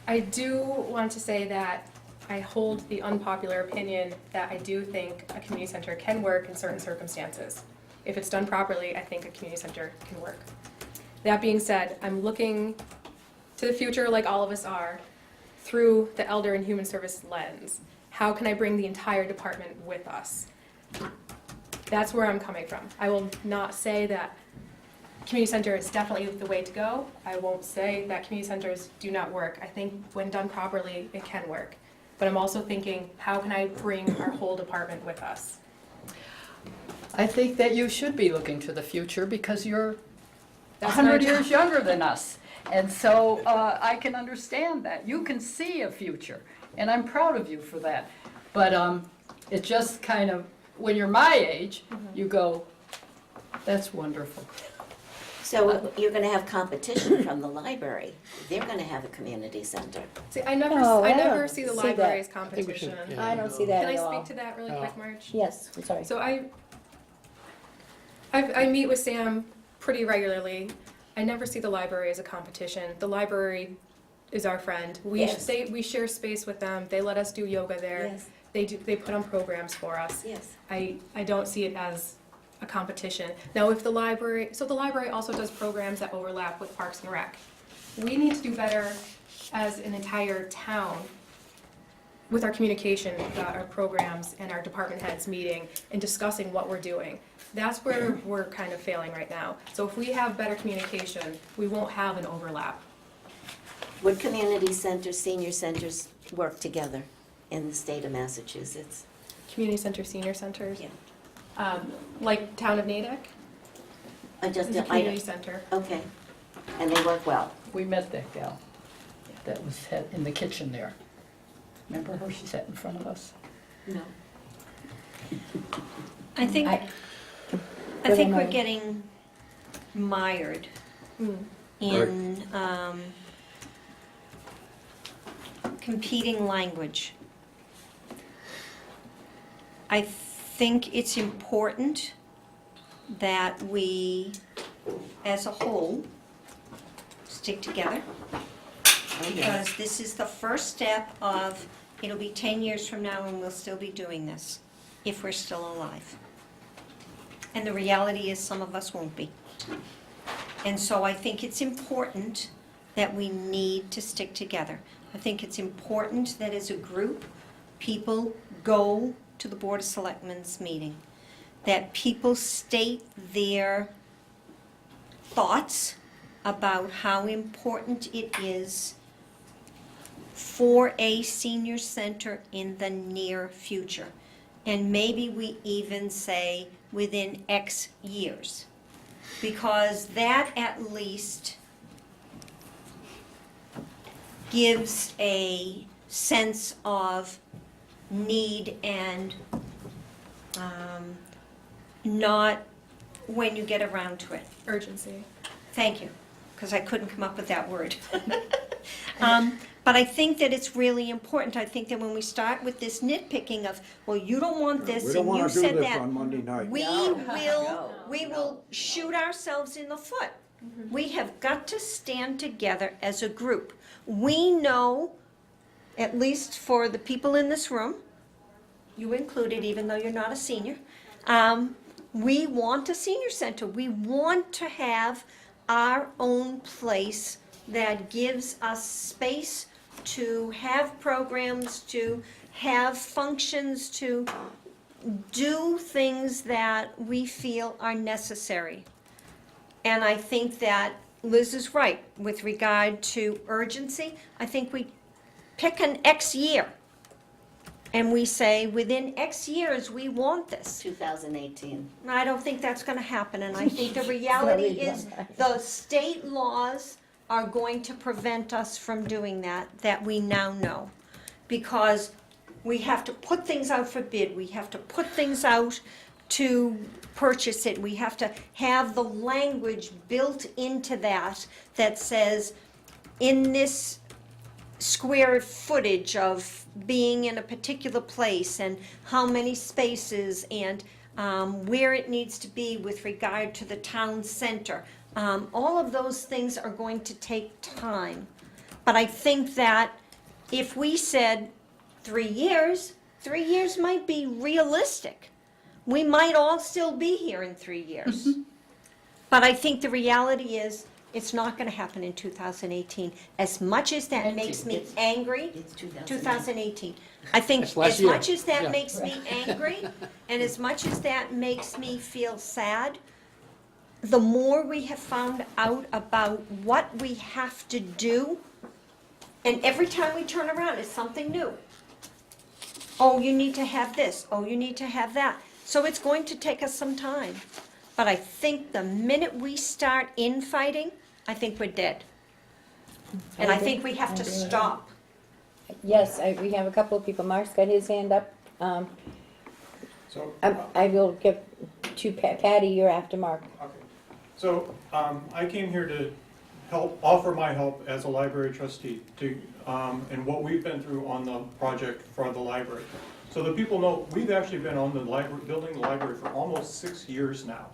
I do want to say that I hold the unpopular opinion that I do think a community center can work in certain circumstances. If it's done properly, I think a community center can work. That being said, I'm looking to the future, like all of us are, through the elder and human service lens. How can I bring the entire department with us? That's where I'm coming from. I will not say that community center is definitely the way to go. I won't say that community centers do not work. I think when done properly, it can work. But I'm also thinking, how can I bring our whole department with us? I think that you should be looking to the future because you're That's 100 my job. years younger than us. And so I can understand that. You can see a future, and I'm proud of you for that. But it just kind of, when you're my age, you go, that's wonderful. So you're gonna have competition from the library. They're gonna have a community center. See, I never, Oh, I I never don't see the see library as that. think we should, competition. yeah. I don't see that Can I at all. speak to that really quick, Marge? Yes, I'm sorry. So I meet with Sam pretty regularly. I never see the library as a competition. The library is our friend. Yes. We share space with them. They let us do yoga there. Yes. They put on programs for us. Yes. I don't see it as a competition. Now, if the library also does programs that overlap with Parks and Rec. We need to do better as an entire town with our communication, our programs, and our department heads meeting and discussing what we're doing. That's where we're kind of failing right now. So if we have better communication, we won't have an overlap. Would community centers, senior centers work together in the state of Massachusetts? Community center, senior centers. Yeah. Like Town of Natick I just, is a I, community center. okay. And they work well? We met that gal that was in the kitchen there. Remember her? She sat in front of us. No. I think, I- I think we're Governor. getting mired Mm. in competing language. I think it's important that we, as a whole, stick together. Because this is the first step of, it'll be 10 years from now and we'll still be doing this, if we're still alive. And the reality is some of us won't be. And so I think it's important that we need to stick together. I think it's important that as a group, people go to the Board of Selectmen's meeting, that people state their thoughts about how important it is for a senior center in the near future. And maybe we even say within X years. Because that at least gives a sense of need and not when you get around to it. Urgency. Thank you, because I couldn't come up with that word. But I think that it's really important. I think that when we start with this nitpicking of, well, you don't want this We don't and you wanna do said this that, on Monday night. we No. will shoot ourselves in the foot. We have got to stand together as a group. We know, at least for the people in this room, you included, even though you're not a senior, we want a senior center. We want to have our own place that gives us space to have programs, to have functions, to do things that we feel are necessary. And I think that Liz is right with regard to urgency. I think we pick an X year and we say, within X years, we want this. 2018. I don't think that's gonna happen, and I think the reality is the state laws are going to prevent us from doing that we now know. Because we have to put things out for bid, we have to put things out to purchase it, we have to have the language built into that that says, in this square footage of being in a particular place and how many spaces and where it needs to be with regard to the town center. All of those things are going to take time. But I think that if we said 3 years, 3 years might be realistic. We might all still be here in 3 years. But I think the reality is, it's not gonna happen in 2018. As much as that makes me angry, It's 2018. I think That's last as year. much as that Yeah. makes me angry, and as much as that makes me feel sad, the more we have found out about what we have to do, and every time we turn around, it's something new. Oh, you need to have this, oh, you need to have that. So it's going to take us some time. But I think the minute we start infighting, I think we're dead. And I think we have to stop. Yes, we have a couple of people. Mark's got his hand up. So, I will give to Patty, you're after Mark. okay. So, I came here to offer my help as a library trustee and what we've been through on the project for the library. So the people know, we've actually been on the library, building the library for almost 6 years now.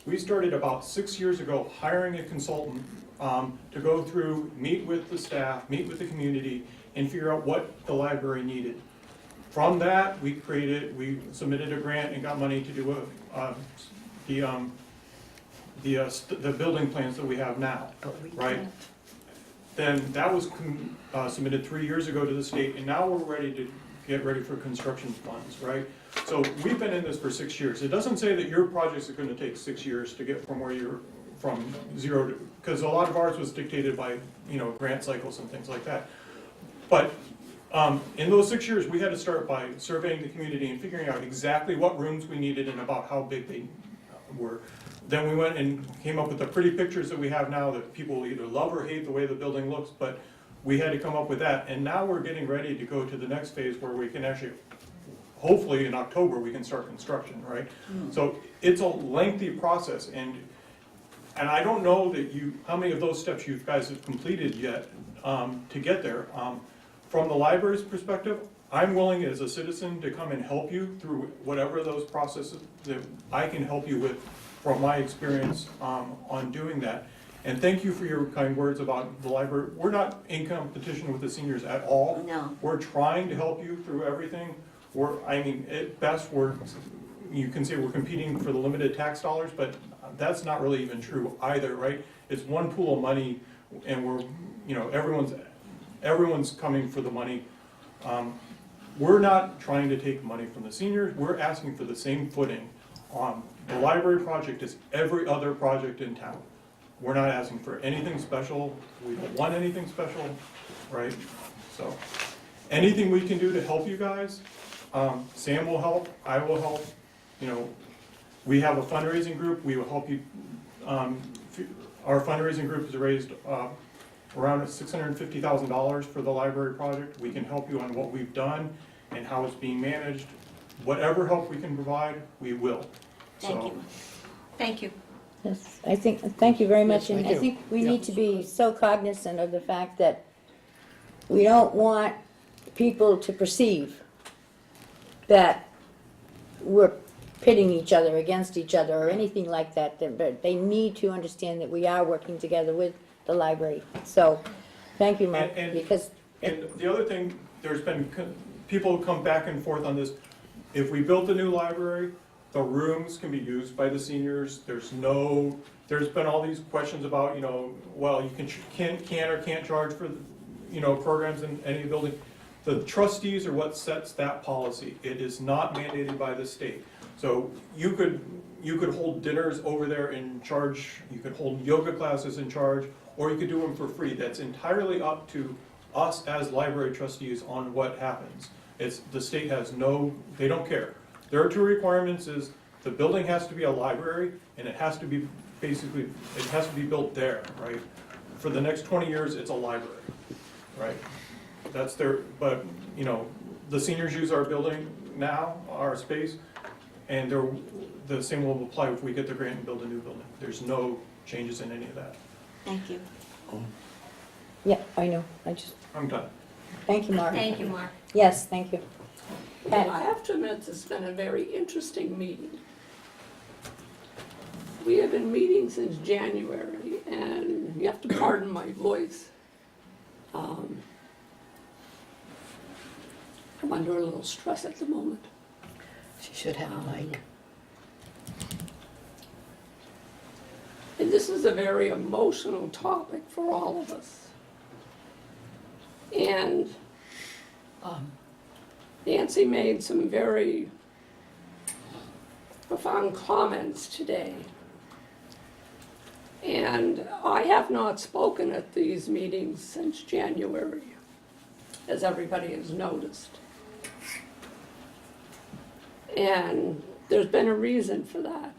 We started about 6 years ago hiring a consultant to go through, meet with the staff, meet with the community, and figure out what the library needed. From that, we submitted a grant and got money to do the building plans that we have now, right? Then that was submitted 3 years ago to the state, and now we're ready to get ready for construction funds, right? So we've been in this for 6 years. It doesn't say that your projects are gonna take 6 years to get from where you're, from zero to, because a lot of ours was dictated by, grant cycles and things like that. But in those 6 years, we had to start by surveying the community and figuring out exactly what rooms we needed and about how big they were. Then we went and came up with the pretty pictures that we have now that people either love or hate the way the building looks, but we had to come up with that. And now we're getting ready to go to the next phase where we can actually, hopefully in October, we can start construction, right? So it's a lengthy process, and I don't know that how many of those steps you guys have completed yet to get there. From the library's perspective, I'm willing as a citizen to come and help you through whatever those processes that I can help you with from my experience on doing that. And thank you for your kind words about the library. We're not in competition with the seniors at all. No. We're trying to help you through everything. At best, you can say we're competing for the limited tax dollars, but that's not really even true either, right? It's one pool of money, and everyone's coming for the money. We're not trying to take money from the seniors. We're asking for the same footing. The library project is every other project in town. We're not asking for anything special. We don't want anything special, right? So anything we can do to help you guys, Sam will help, I will help. We have a fundraising group. We will help you. Our fundraising group has raised around $650,000 for the library project. We can help you on what we've done and how it's being managed. Whatever help we can provide, we will. Thank you. Thank you. Yes, thank you very much, Yes, and thank I you. think we need to be so cognizant of the fact that we don't want people to perceive that we're pitting each other against each other or anything like that, but they need to understand that we are working together with the library. So, thank you, Mark, because... And the other thing, there's been, people come back and forth on this. If we built a new library, the rooms can be used by the seniors. There's been all these questions about, well, you can or can't charge for, programs in any building. The trustees are what sets that policy. It is not mandated by the state. So you could hold dinners over there and charge, you could hold yoga classes and charge, or you could do them for free. That's entirely up to us as library trustees on what happens. The state has they don't care. There are two requirements: is the building has to be a library, and it has to be built there, right? For the next 20 years, it's a library, right? That's but the seniors use our building now, our space, and the same will apply if we get the grant and build a new building. There's no changes in any of that. Thank you. Yeah, I know, I'm done. thank you, Mark. Thank you, Mark. Yes, thank you. Patty? I have to admit, it's been a very interesting meeting. We have been meeting since January, and you have to pardon my voice. I'm under a little stress at the moment. She should have a mic. And this is a very emotional topic for all of us. And Nancy made some very profound comments today. And I have not spoken at these meetings since January, as everybody has noticed. And there's been a reason for that.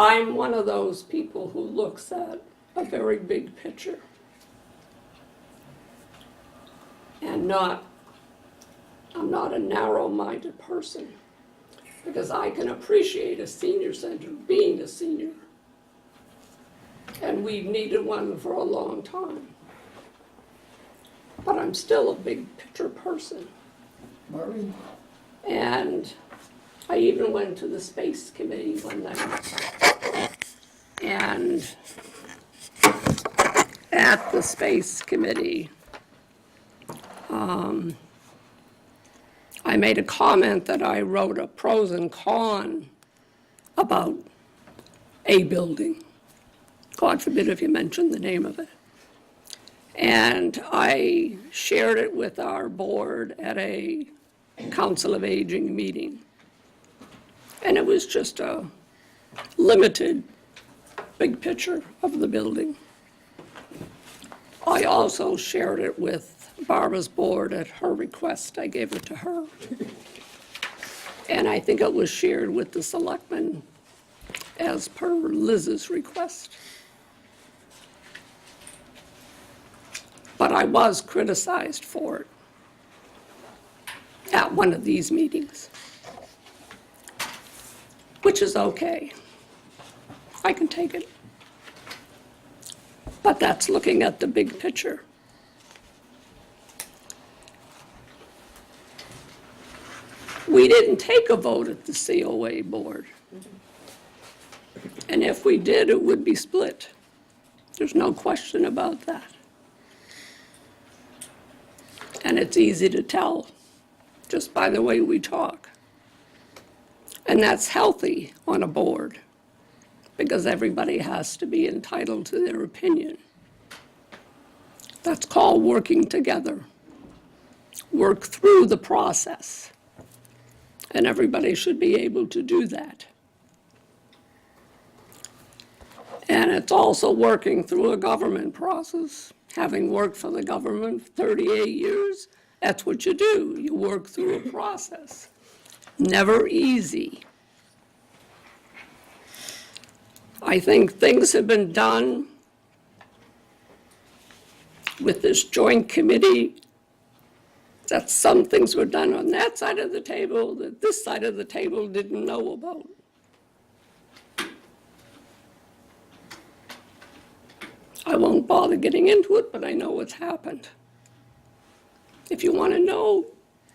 I'm one of those people who looks at a very big picture and I'm not a narrow-minded person, because I can appreciate a senior center being a senior, and we've needed one for a long time. But I'm still a big picture person. Maureen? And I even went to the space committee one night. And at the space committee, I made a comment that I wrote a pros and cons about a building. God forbid if you mention the name of it. And I shared it with our board at a Council of Aging meeting. And it was just a limited big picture of the building. I also shared it with Barbara's board at her request. I gave it to her. And I think it was shared with the selectmen as per Liz's request. But I was criticized for it at one of these meetings, which is okay. I can take it. But that's looking at the big picture. We didn't take a vote at the COA board. And if we did, it would be split. There's no question about that. And it's easy to tell just by the way we talk. And that's healthy on a board, because everybody has to be entitled to their opinion. That's called working together. Work through the process. And everybody should be able to do that. And it's also working through a government process. Having worked for the government for 38 years, that's what you do. You work through a process. Never easy. I think things have been done with this joint committee, that some things were done on that side of the table that this side of the table didn't know about. I won't bother getting into it, but I know what's happened. If you want to know,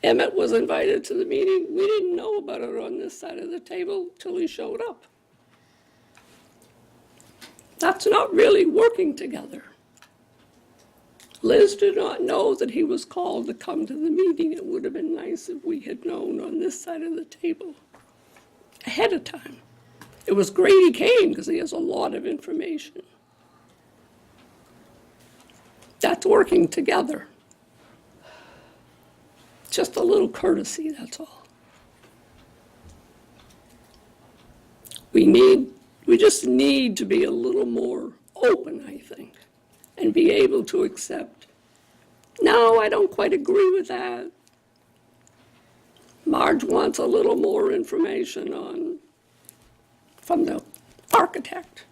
Emmett was invited to the meeting. We didn't know about it on this side of the table till he showed up. That's not really working together. Liz did not know that he was called to come to the meeting. It would have been nice if we had known on this side of the table ahead of time. It was great he came because he has a lot of information. That's working together. Just a little courtesy, that's all. We just need to be a little more open, I think, and be able to accept, no, I don't quite agree with that. Marge wants a little more information from the architect.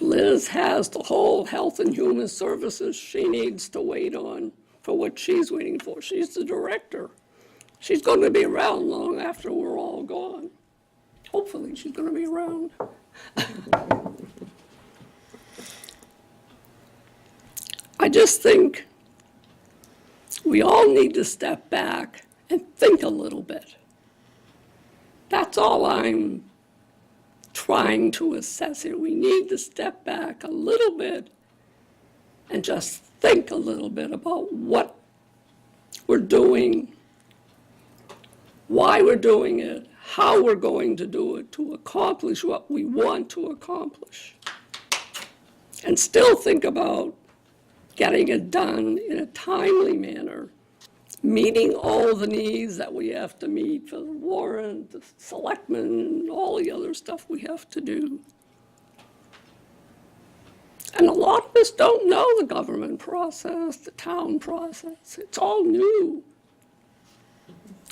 Liz has the whole health and human services she needs to wait on for what she's waiting for. She's the director. She's going to be around long after we're all gone. Hopefully she's going to be around. I just think we all need to step back and think a little bit. That's all I'm trying to assess here. We need to step back a little bit and just think a little bit about what we're doing, why we're doing it, how we're going to do it to accomplish what we want to accomplish. And still think about getting it done in a timely manner, meeting all the needs that we have to meet for the warrant, the selectmen, and all the other stuff we have to do. And a lot of us don't know the government process, the town process. It's all new.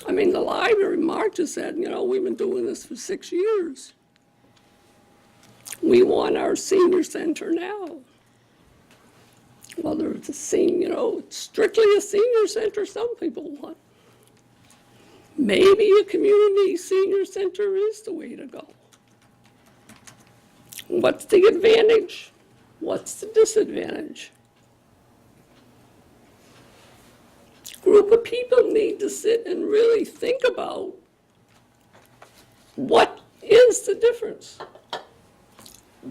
I mean, the library, Mark just said, we've been doing this for 6 years. we want our senior center now. Whether it's a senior, it's strictly a senior center, some people want. Maybe a community senior center is the way to go. What's the advantage? What's the disadvantage? Group of people need to sit and really think about what is the difference?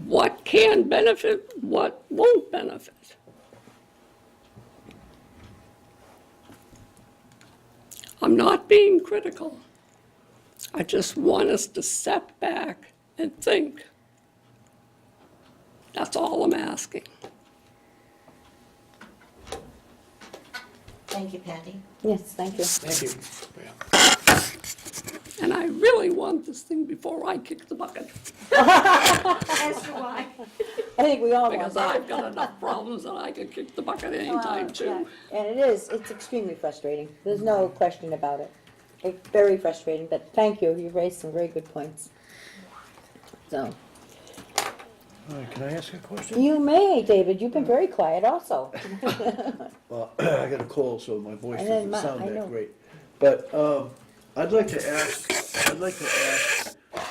What can benefit, what won't benefit? I'm not being critical. I just want us to step back and think. That's all I'm asking. Thank you, Patty. Yes, thank you. Thank you. Yeah. And I really want this thing before I kick the bucket, As do I. I think we all want because that. I've got enough problems that I could kick the bucket anytime too. Yeah, and it's extremely frustrating. There's no question about it. It's very frustrating, but thank you. You've raised some very good points. So, All right, can I ask a question? you may, David. You've been very quiet also. Well, I got a cold, so my voice And then doesn't sound I know. that great. But I'd like to ask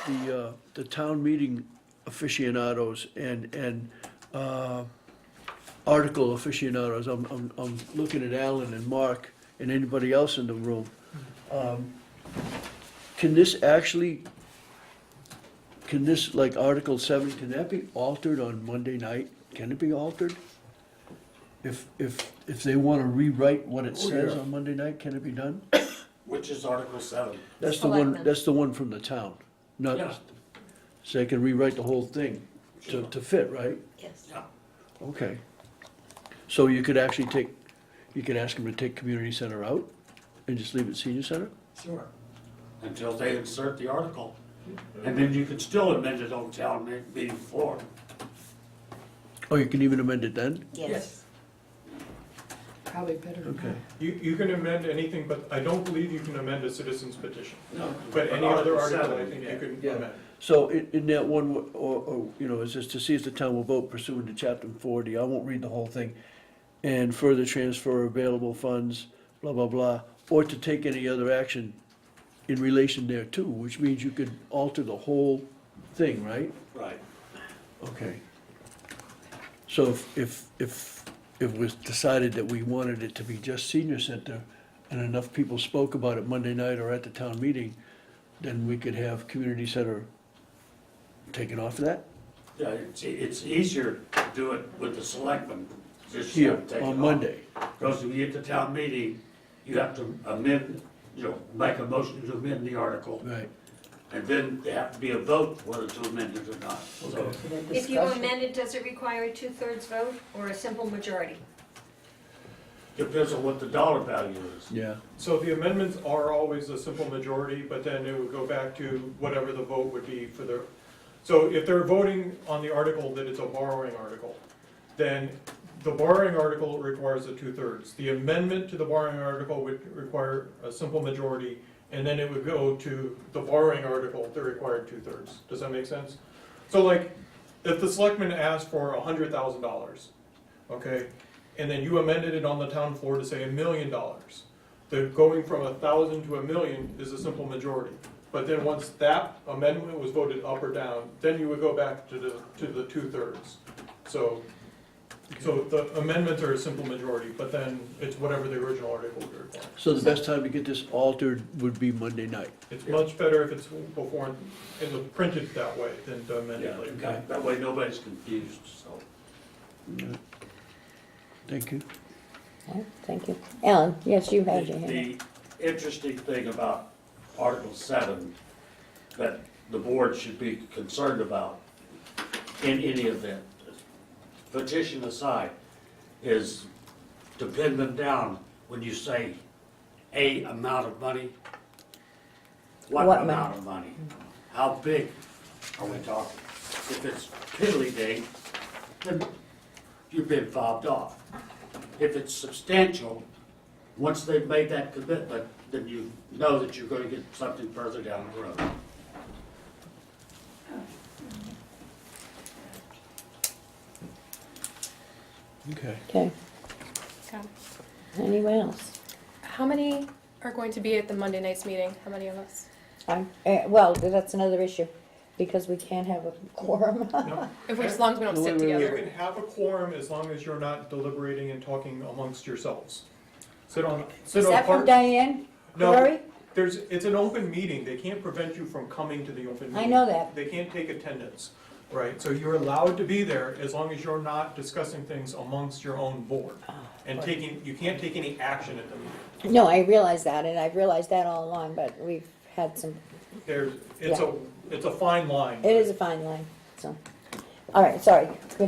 the town meeting aficionados and article aficionados. I'm looking at Alan and Mark and anybody else in the room. Can this, like Article 7, can that be altered on Monday night? Can it be altered? If they want to rewrite what it says on Monday night, can it be done? Which is Article 7. That's the one, Selectmen. that's the one from the town, Yeah. not, so they can rewrite the whole thing to fit, right? Yes. Yeah. Okay. So you could actually you could ask them to take community center out and just leave it senior center? Sure. Until they insert the article. And then you can still amend it on town meeting floor. Oh, you can even amend it then? Yes. Probably better. Okay. You can amend anything, but I don't believe you can amend a citizen's petition. No. But any other article, I 7, think yeah. you can Yeah. amend. So in that one, it says to see if the town will vote pursuant to chapter 40, I won't read the whole thing, and further transfer available funds, blah, blah, blah, or to take any other action in relation thereto, which means you could alter the whole thing, right? Right. Okay. So if it was decided that we wanted it to be just senior center, and enough people spoke about it Monday night or at the town meeting, then we could have community center taken off of that? Yeah, it's easier to do it with the selectmen. Just Here, have to take it on off. Monday. Because when you get to town meeting, you have to amend, make a motion to amend the article. Right. And then there have to be a vote whether to amend it or not. So If you amend it, does it require a 2/3 vote or a simple majority? depends on what the dollar value is. Yeah. So the amendments are always a simple majority, but then it would go back to whatever the vote would be for the, so if they're voting on the article that it's a borrowing article, then the borrowing article requires a 2/3. The amendment to the borrowing article would require a simple majority, and then it would go to the borrowing article that required 2/3. Does that make sense? So like, if the selectmen asked for $100,000, okay, and then you amended it on the town floor to say $1 million, the going from 1,000 to 1,000,000 is a simple majority. But then once that amendment was voted up or down, then you would go back to the 2/3. So the amendments are a simple majority, but then it's whatever the original article would require. So the best time to get this altered would be Monday night. It's much better if it's before, printed that way than to amend Yeah, it later. okay. That way nobody's confused, so. Thank you. Oh, thank you. Alan, yes, you had your hand. The interesting thing about Article 7 that the board should be concerned about in any event, petition aside, is to pin them down when you say a amount of money. What What amount of money? How big are we talking? If it's piddly-ding, then you've been fobbed off. If it's substantial, once they've made that commitment, then you know that you're going to get something further down the road. Okay. Okay, Okay. anyone else? How many are going to be at the Monday night's meeting? How many of us? Well, that's another issue, because we can't have a quorum. No. As long as we don't sit Wait, wait, wait. You together. can have a quorum as long as you're not deliberating and talking amongst yourselves. Sit on Is that from part. Diane? No, Corey? it's an open meeting, they can't prevent you from coming to the open meeting. I know that. They can't take attendance, right? So you're allowed to be there as long as you're not discussing things amongst your own board. And you can't take any action at the meeting. No, I realize that, and I've realized that all along, but we've had some, It's a fine line. it is a fine line, so. All right, sorry, go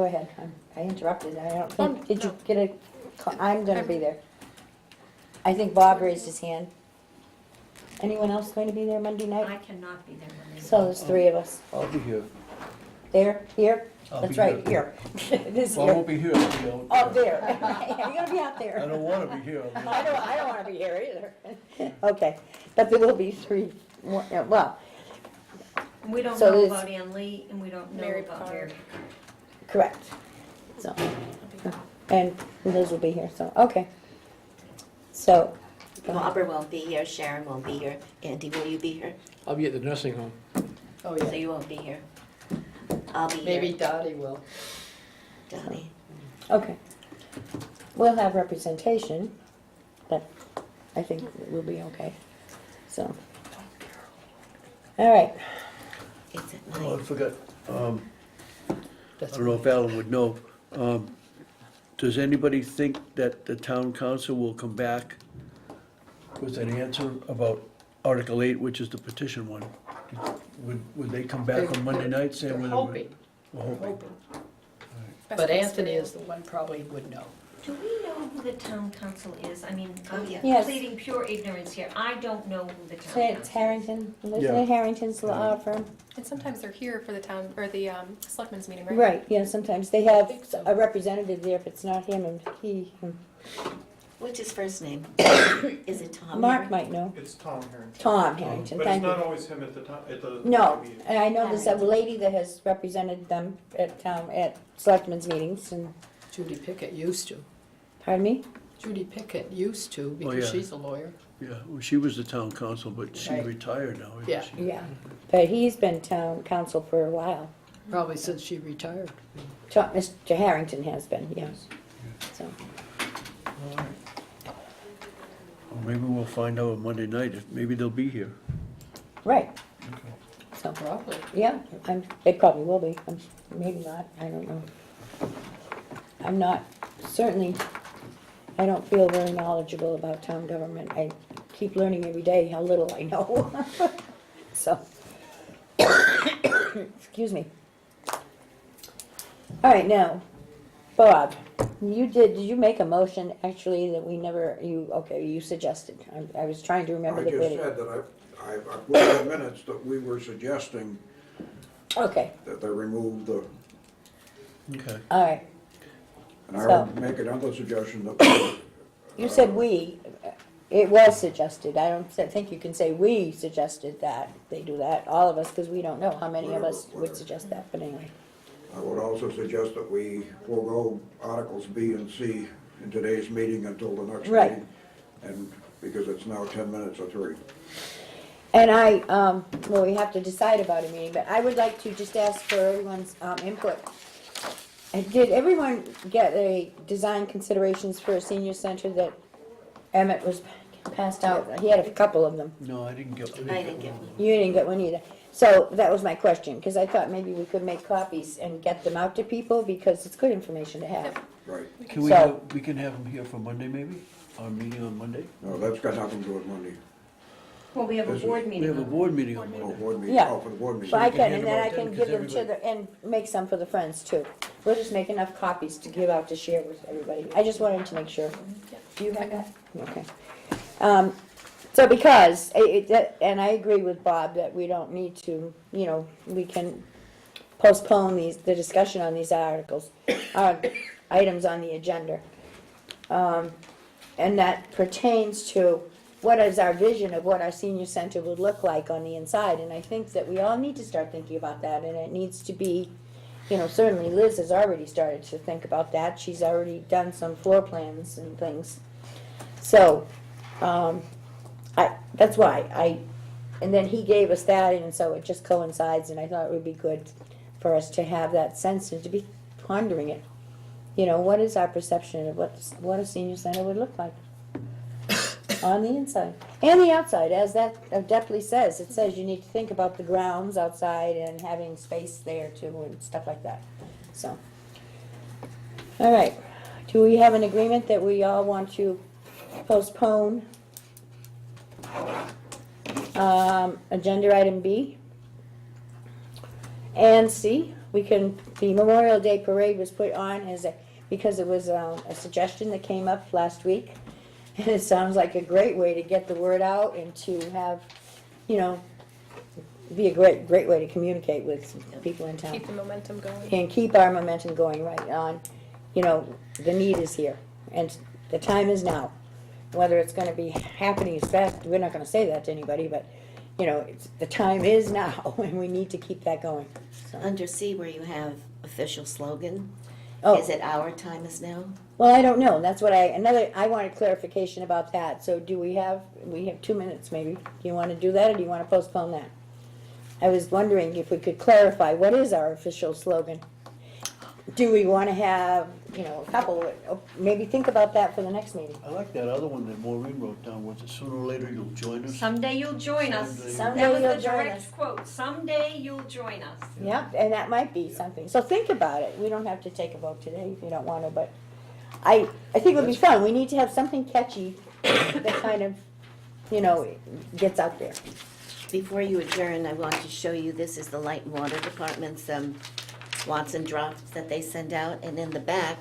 ahead. I interrupted, I don't think, did you get a, I'm gonna be there. I think Bob raised his hand. Anyone else going to be there Monday I night? cannot be there Monday. So there's three of us. I'll be here. There, here? I'll That's be right, here. It is Well, I here. won't be here, I'll be out. Oh, there. You're gonna be out I there. don't wanna be here. I'll be out. I don't wanna be here either. Okay, but there will be three, more, well, We don't So know there's- about Ann Lee, and we don't know Mary about Picard. Mary. correct. So, and Liz will be here, so, okay. So, go ahead. Barbara won't be here, Sharon won't be here. Andy, will you be here? I'll be at the nursing home. Oh, So yeah, you won't be here. I'll be here. maybe Dottie will. Donnie. Okay. We'll have representation, but I think we'll be okay, so. All right, It's at Oh, I night. forgot, I That's don't know if Alan would know. Does anybody think that the town council will come back with an answer about Article 8, which is the petition one? Would they come back on Monday night saying They're whether? hoping, We're hoping. hoping. Best But case Anthony scenario. is the one probably would know. Do we know who the town council is? I mean, I'm yeah. Yes. pleading pure ignorance here. I don't know who the town say council it's is. Harrington, isn't Yeah. it Harrington's law firm? And sometimes they're here for the town, or the selectmen's meeting, right? Right, yeah, sometimes they have think so. a representative there if it's not him and he, What's his first name? Is it Tom? Mark Harron? might know. It's Tom Harrington. Tom Harrington, But it's thank not you. always him at the No, meeting. and I know there's a lady that has represented them at selectmen's meetings and, Judy Pickett used to. pardon me? Judy Pickett used to, Oh, because yeah. she's a lawyer. Yeah, well, she was the town council, but she Right. retired now. isn't Yeah. she? Yeah, but he's been town council for a while. Probably since she retired. Mr. Harrington has been, yes. So, Well, maybe we'll find out on Monday night, if maybe they'll be here. right. So, Probably. yeah, they probably will be, maybe not, I don't know. I'm not, certainly, I don't feel very knowledgeable about town government. I keep learning every day how little I know. So, excuse me. All right, now, Bob, did you make a motion actually that we never, you suggested. I was trying to remember I the just wording. said that I put in the minutes that we were suggesting Okay, that they remove the, Okay. all right. and I would make another suggestion that we, You said we, it was suggested, I don't think you can say we suggested that, they do that, all of us, because we don't know how many of us would Whatever. suggest that, but anyway. I would also suggest that we forego Articles B and C in today's meeting until the next Right. meeting. And because it's now 10 minutes or 3. And well, we have to decide about a meeting, but I would like to just ask for everyone's input. And did everyone get a design considerations for a senior center that Emmett was passed out? He had a couple of them. No, I didn't get. I didn't get one. You didn't get one either. So that was my question, because I thought maybe we could make copies and get them out to people, because it's good information to have. Right. Can we So- have, we can have them here for Monday maybe? Our meeting on Monday? No, that's got nothing to do with Monday. Well, we have a This is- board We meeting have a on board meeting on Oh, Monday. board meeting, Yeah. oh, for the board meeting. So I can can, hand and them then out I then, can 'cause give them to everybody- and make some for the friends too. We'll just make enough copies to give out to share with everybody. I just wanted to make sure. Do you have that? Okay. So because, and I agree with Bob that we don't need to, we can postpone the discussion on these articles, items on the agenda. And that pertains to what is our vision of what our senior center would look like on the inside. And I think that we all need to start thinking about that, and it needs to be certainly Liz has already started to think about that. She's already done some floor plans and things. So, that's why and then he gave us that, and so it just coincides, and I thought it would be good for us to have that sense and to be pondering it. What is our perception of what a senior center would look like on the inside and the outside, as that adeptly says. It says you need to think about the grounds outside and having space there too and stuff like that. So, all right. Do we have an agreement that we all want to postpone agenda item B? And C, the Memorial Day Parade was put on because it was a suggestion that came up last week. And it sounds like a great way to get the word out and to have, be a great way to communicate with people in town. Keep the momentum going. And keep our momentum going right on. The need is here, and the time is now. Whether it's gonna be happening as fast, we're not gonna say that to anybody, but, the time is now, and we need to keep that going. So. Under C where you have official slogan, Oh. is it our time is now? Well, I don't know, that's what I wanted clarification about that, so we have 2 minutes maybe. Do you wanna do that, or do you wanna postpone that? I was wondering if we could clarify, what is our official slogan? Do we wanna have, a couple, maybe think about that for the next meeting? I like that other one that Maureen wrote down, was it sooner or later you'll join us? Someday you'll join us. Someday That was you'll the join direct us. quote. Someday you'll join us. Yeah, and that might be something, so think about it. We don't have to take a vote today if you don't wanna, but I think it would be fun. We need to have something catchy that kind of, gets out there. Before you adjourn, I want to show you, this is the Light and Water Department's Watson drops that they send out, and in the back,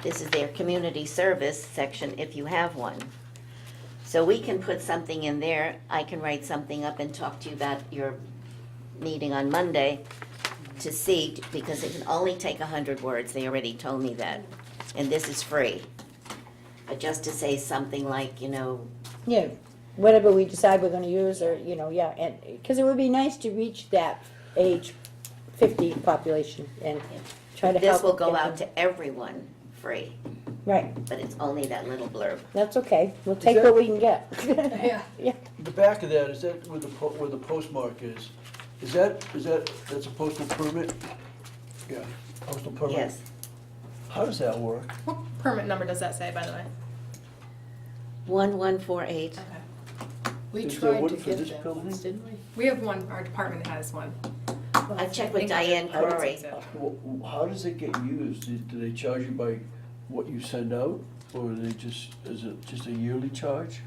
this is their community service section if you have one. So we can put something in there. I can write something up and talk to you about your meeting on Monday to see, because it can only take 100 words. They already told me that. And this is free. But just to say something like, Yeah, whatever we decide we're gonna use, or, yeah, and, because it would be nice to reach that age 50 population and try to help. this will go get out them- to everyone free, Right, but it's only that little blurb. that's okay. We'll take that- what we can get. Yeah. Yeah. The back of that, is that where the postmark is? That's a postal permit? Yeah, postal permit. Yes. How does that work? What permit number does that say, by the way? 1148. Okay. We Is there tried one to for get this them building? once, didn't we? We have one, our department has one. I checked with think Diane I would Corey. say so. How does it get used? Do they charge you by what you send out? Or is it just a yearly charge?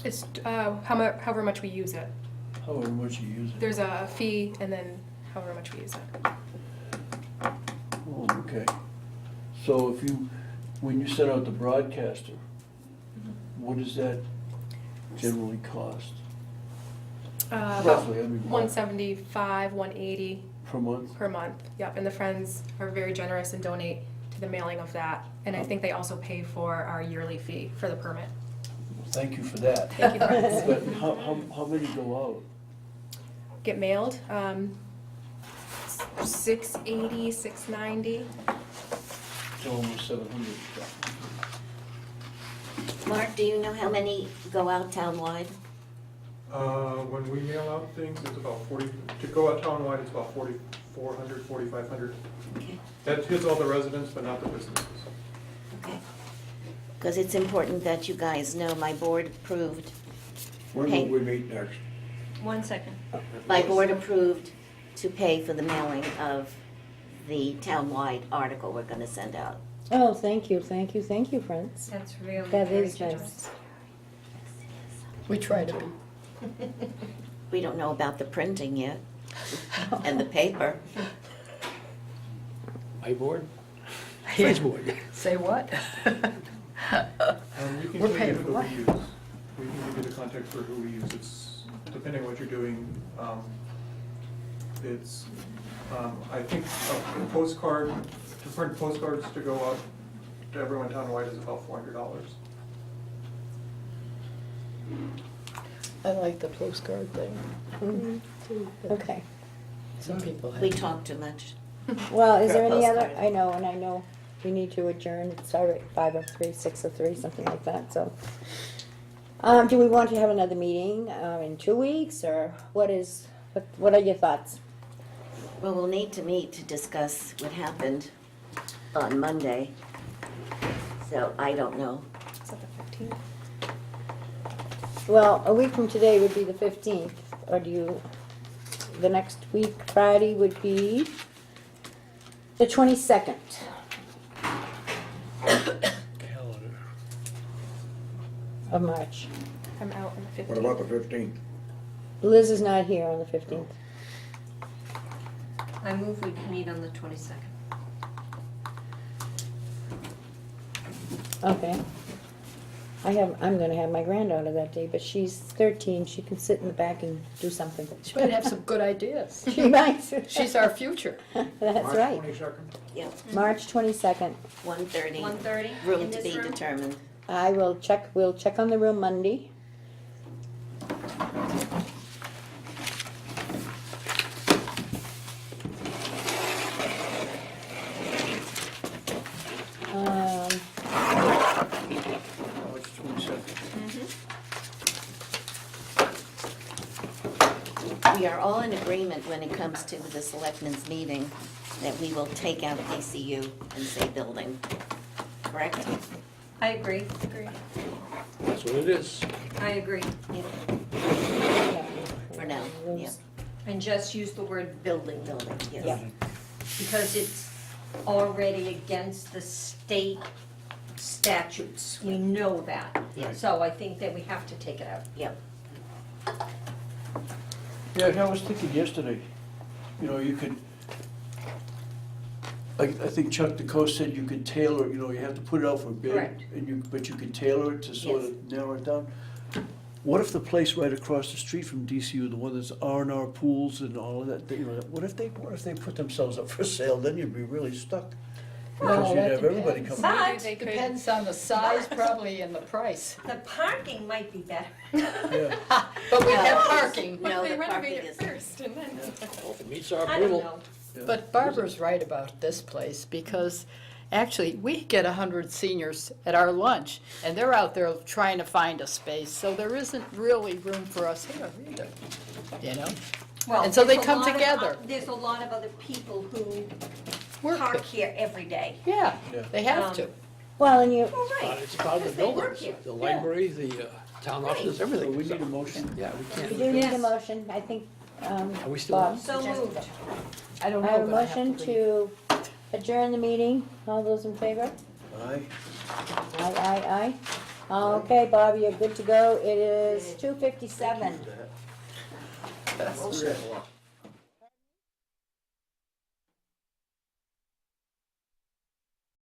It's however much we use it. However much you use it? There's a fee and then however much we use it. Oh, okay. So when you send out the broadcaster, what does that generally cost? About Roughly, I mean, 175, 180 per month? per month. Yep, and the Friends are very generous and donate to the mailing of that. And I think they also pay for our yearly fee for the permit. Thank you for that. Thank you, Friends. But how many go out? Get mailed, 680, 690. It's almost 700. Mark, do you know how many go out townwide? When we mail out things, it's about 40, to go out townwide, it's about 4,400, 4,500. Okay, That hits all the residents, but not the businesses. okay. Because it's important that you guys know, my board approved, When will we meet next? 1 second. to pay for the mailing of the townwide article we're gonna send out. Oh, thank you, friends. That's really That very is generous. nice. We try to be. We don't know about the printing yet, and the paper. My board? Friends board. Say what? We can We're tell paying you for who what? we use. We can give you the contact for who we use. It's, depending on what you're doing, it's, I think a postcard, to print postcards to go out to everyone townwide is about $400. I like the postcard thing. Okay. Some people We have. talk too much. Well, is For a there any other, postcard. I know, and I know we need to adjourn, it's already 5:03, 6:03, something like that, so. Do we want to have another meeting, in 2 weeks, or what are your thoughts? Well, we'll need to meet to discuss what happened on Monday. So I don't know. Is that the 15th? Well, a week from today would be the 15th, or the next week, Friday would be the 22nd. Calendar. Of March. I'm out on the 15th. What about the 15th? Liz is not here on the 15th. I move we meet on the 22nd. Okay. I'm gonna have my granddaughter that day, but she's 13, she can sit in the back and do something. She might have some good ideas. She might. She's our future. That's right. March 22nd? Yeah, March 22nd. 1:30. 1:30 Room in to this be room? determined. We'll check on the room Monday. March 22nd. We are all in agreement when it comes to the selectmen's meeting that we will take out DCU and say building. Correct? I agree. That's what it is. I agree. For now, yeah. And just use the word building, Building, yes. Yeah. because it's already against the state statutes. We know that. Right. So I think that we have to take it out. Yep. Yeah, and I was thinking yesterday, you know, you could, I think Chuck DeCoe said you could tailor, you know, you have to put it out for bid. Correct. But you could tailor it to sort Yes. of narrow it down. What if the place right across the street from DCU, the one that's R&R pools and all of that, you know, what if they put themselves up for sale, then you'd be really stuck. Because you'd that have everybody depends. coming. Maybe they could- Depends on the size probably and the price. The parking might be better. Yeah. But we have parking. No, What if they the parking renovate it is- first and then? Well, if it meets our I don't approval. know. But Barbara's right about this place, because actually, we get 100 seniors at our lunch, and they're out there trying to find a space, so there isn't really room for us here either, you know? Well, And so they there's a come lot of together. There's a lot of other people who Work park there. here every day. Yeah, Yeah. they have to. Well, and you, Well, right. It's part of the Because they work buildings, here. the library, the town offices, So everything. we need a motion. Yeah, we you can't. do need a Yes. motion, I think, Are we still Bob. on? So moved. I don't I know, have a but I have motion to leave. to adjourn the meeting. All those in favor? Aye. Aye. Okay, Bob, you're good to go. It is 2:57. Well said.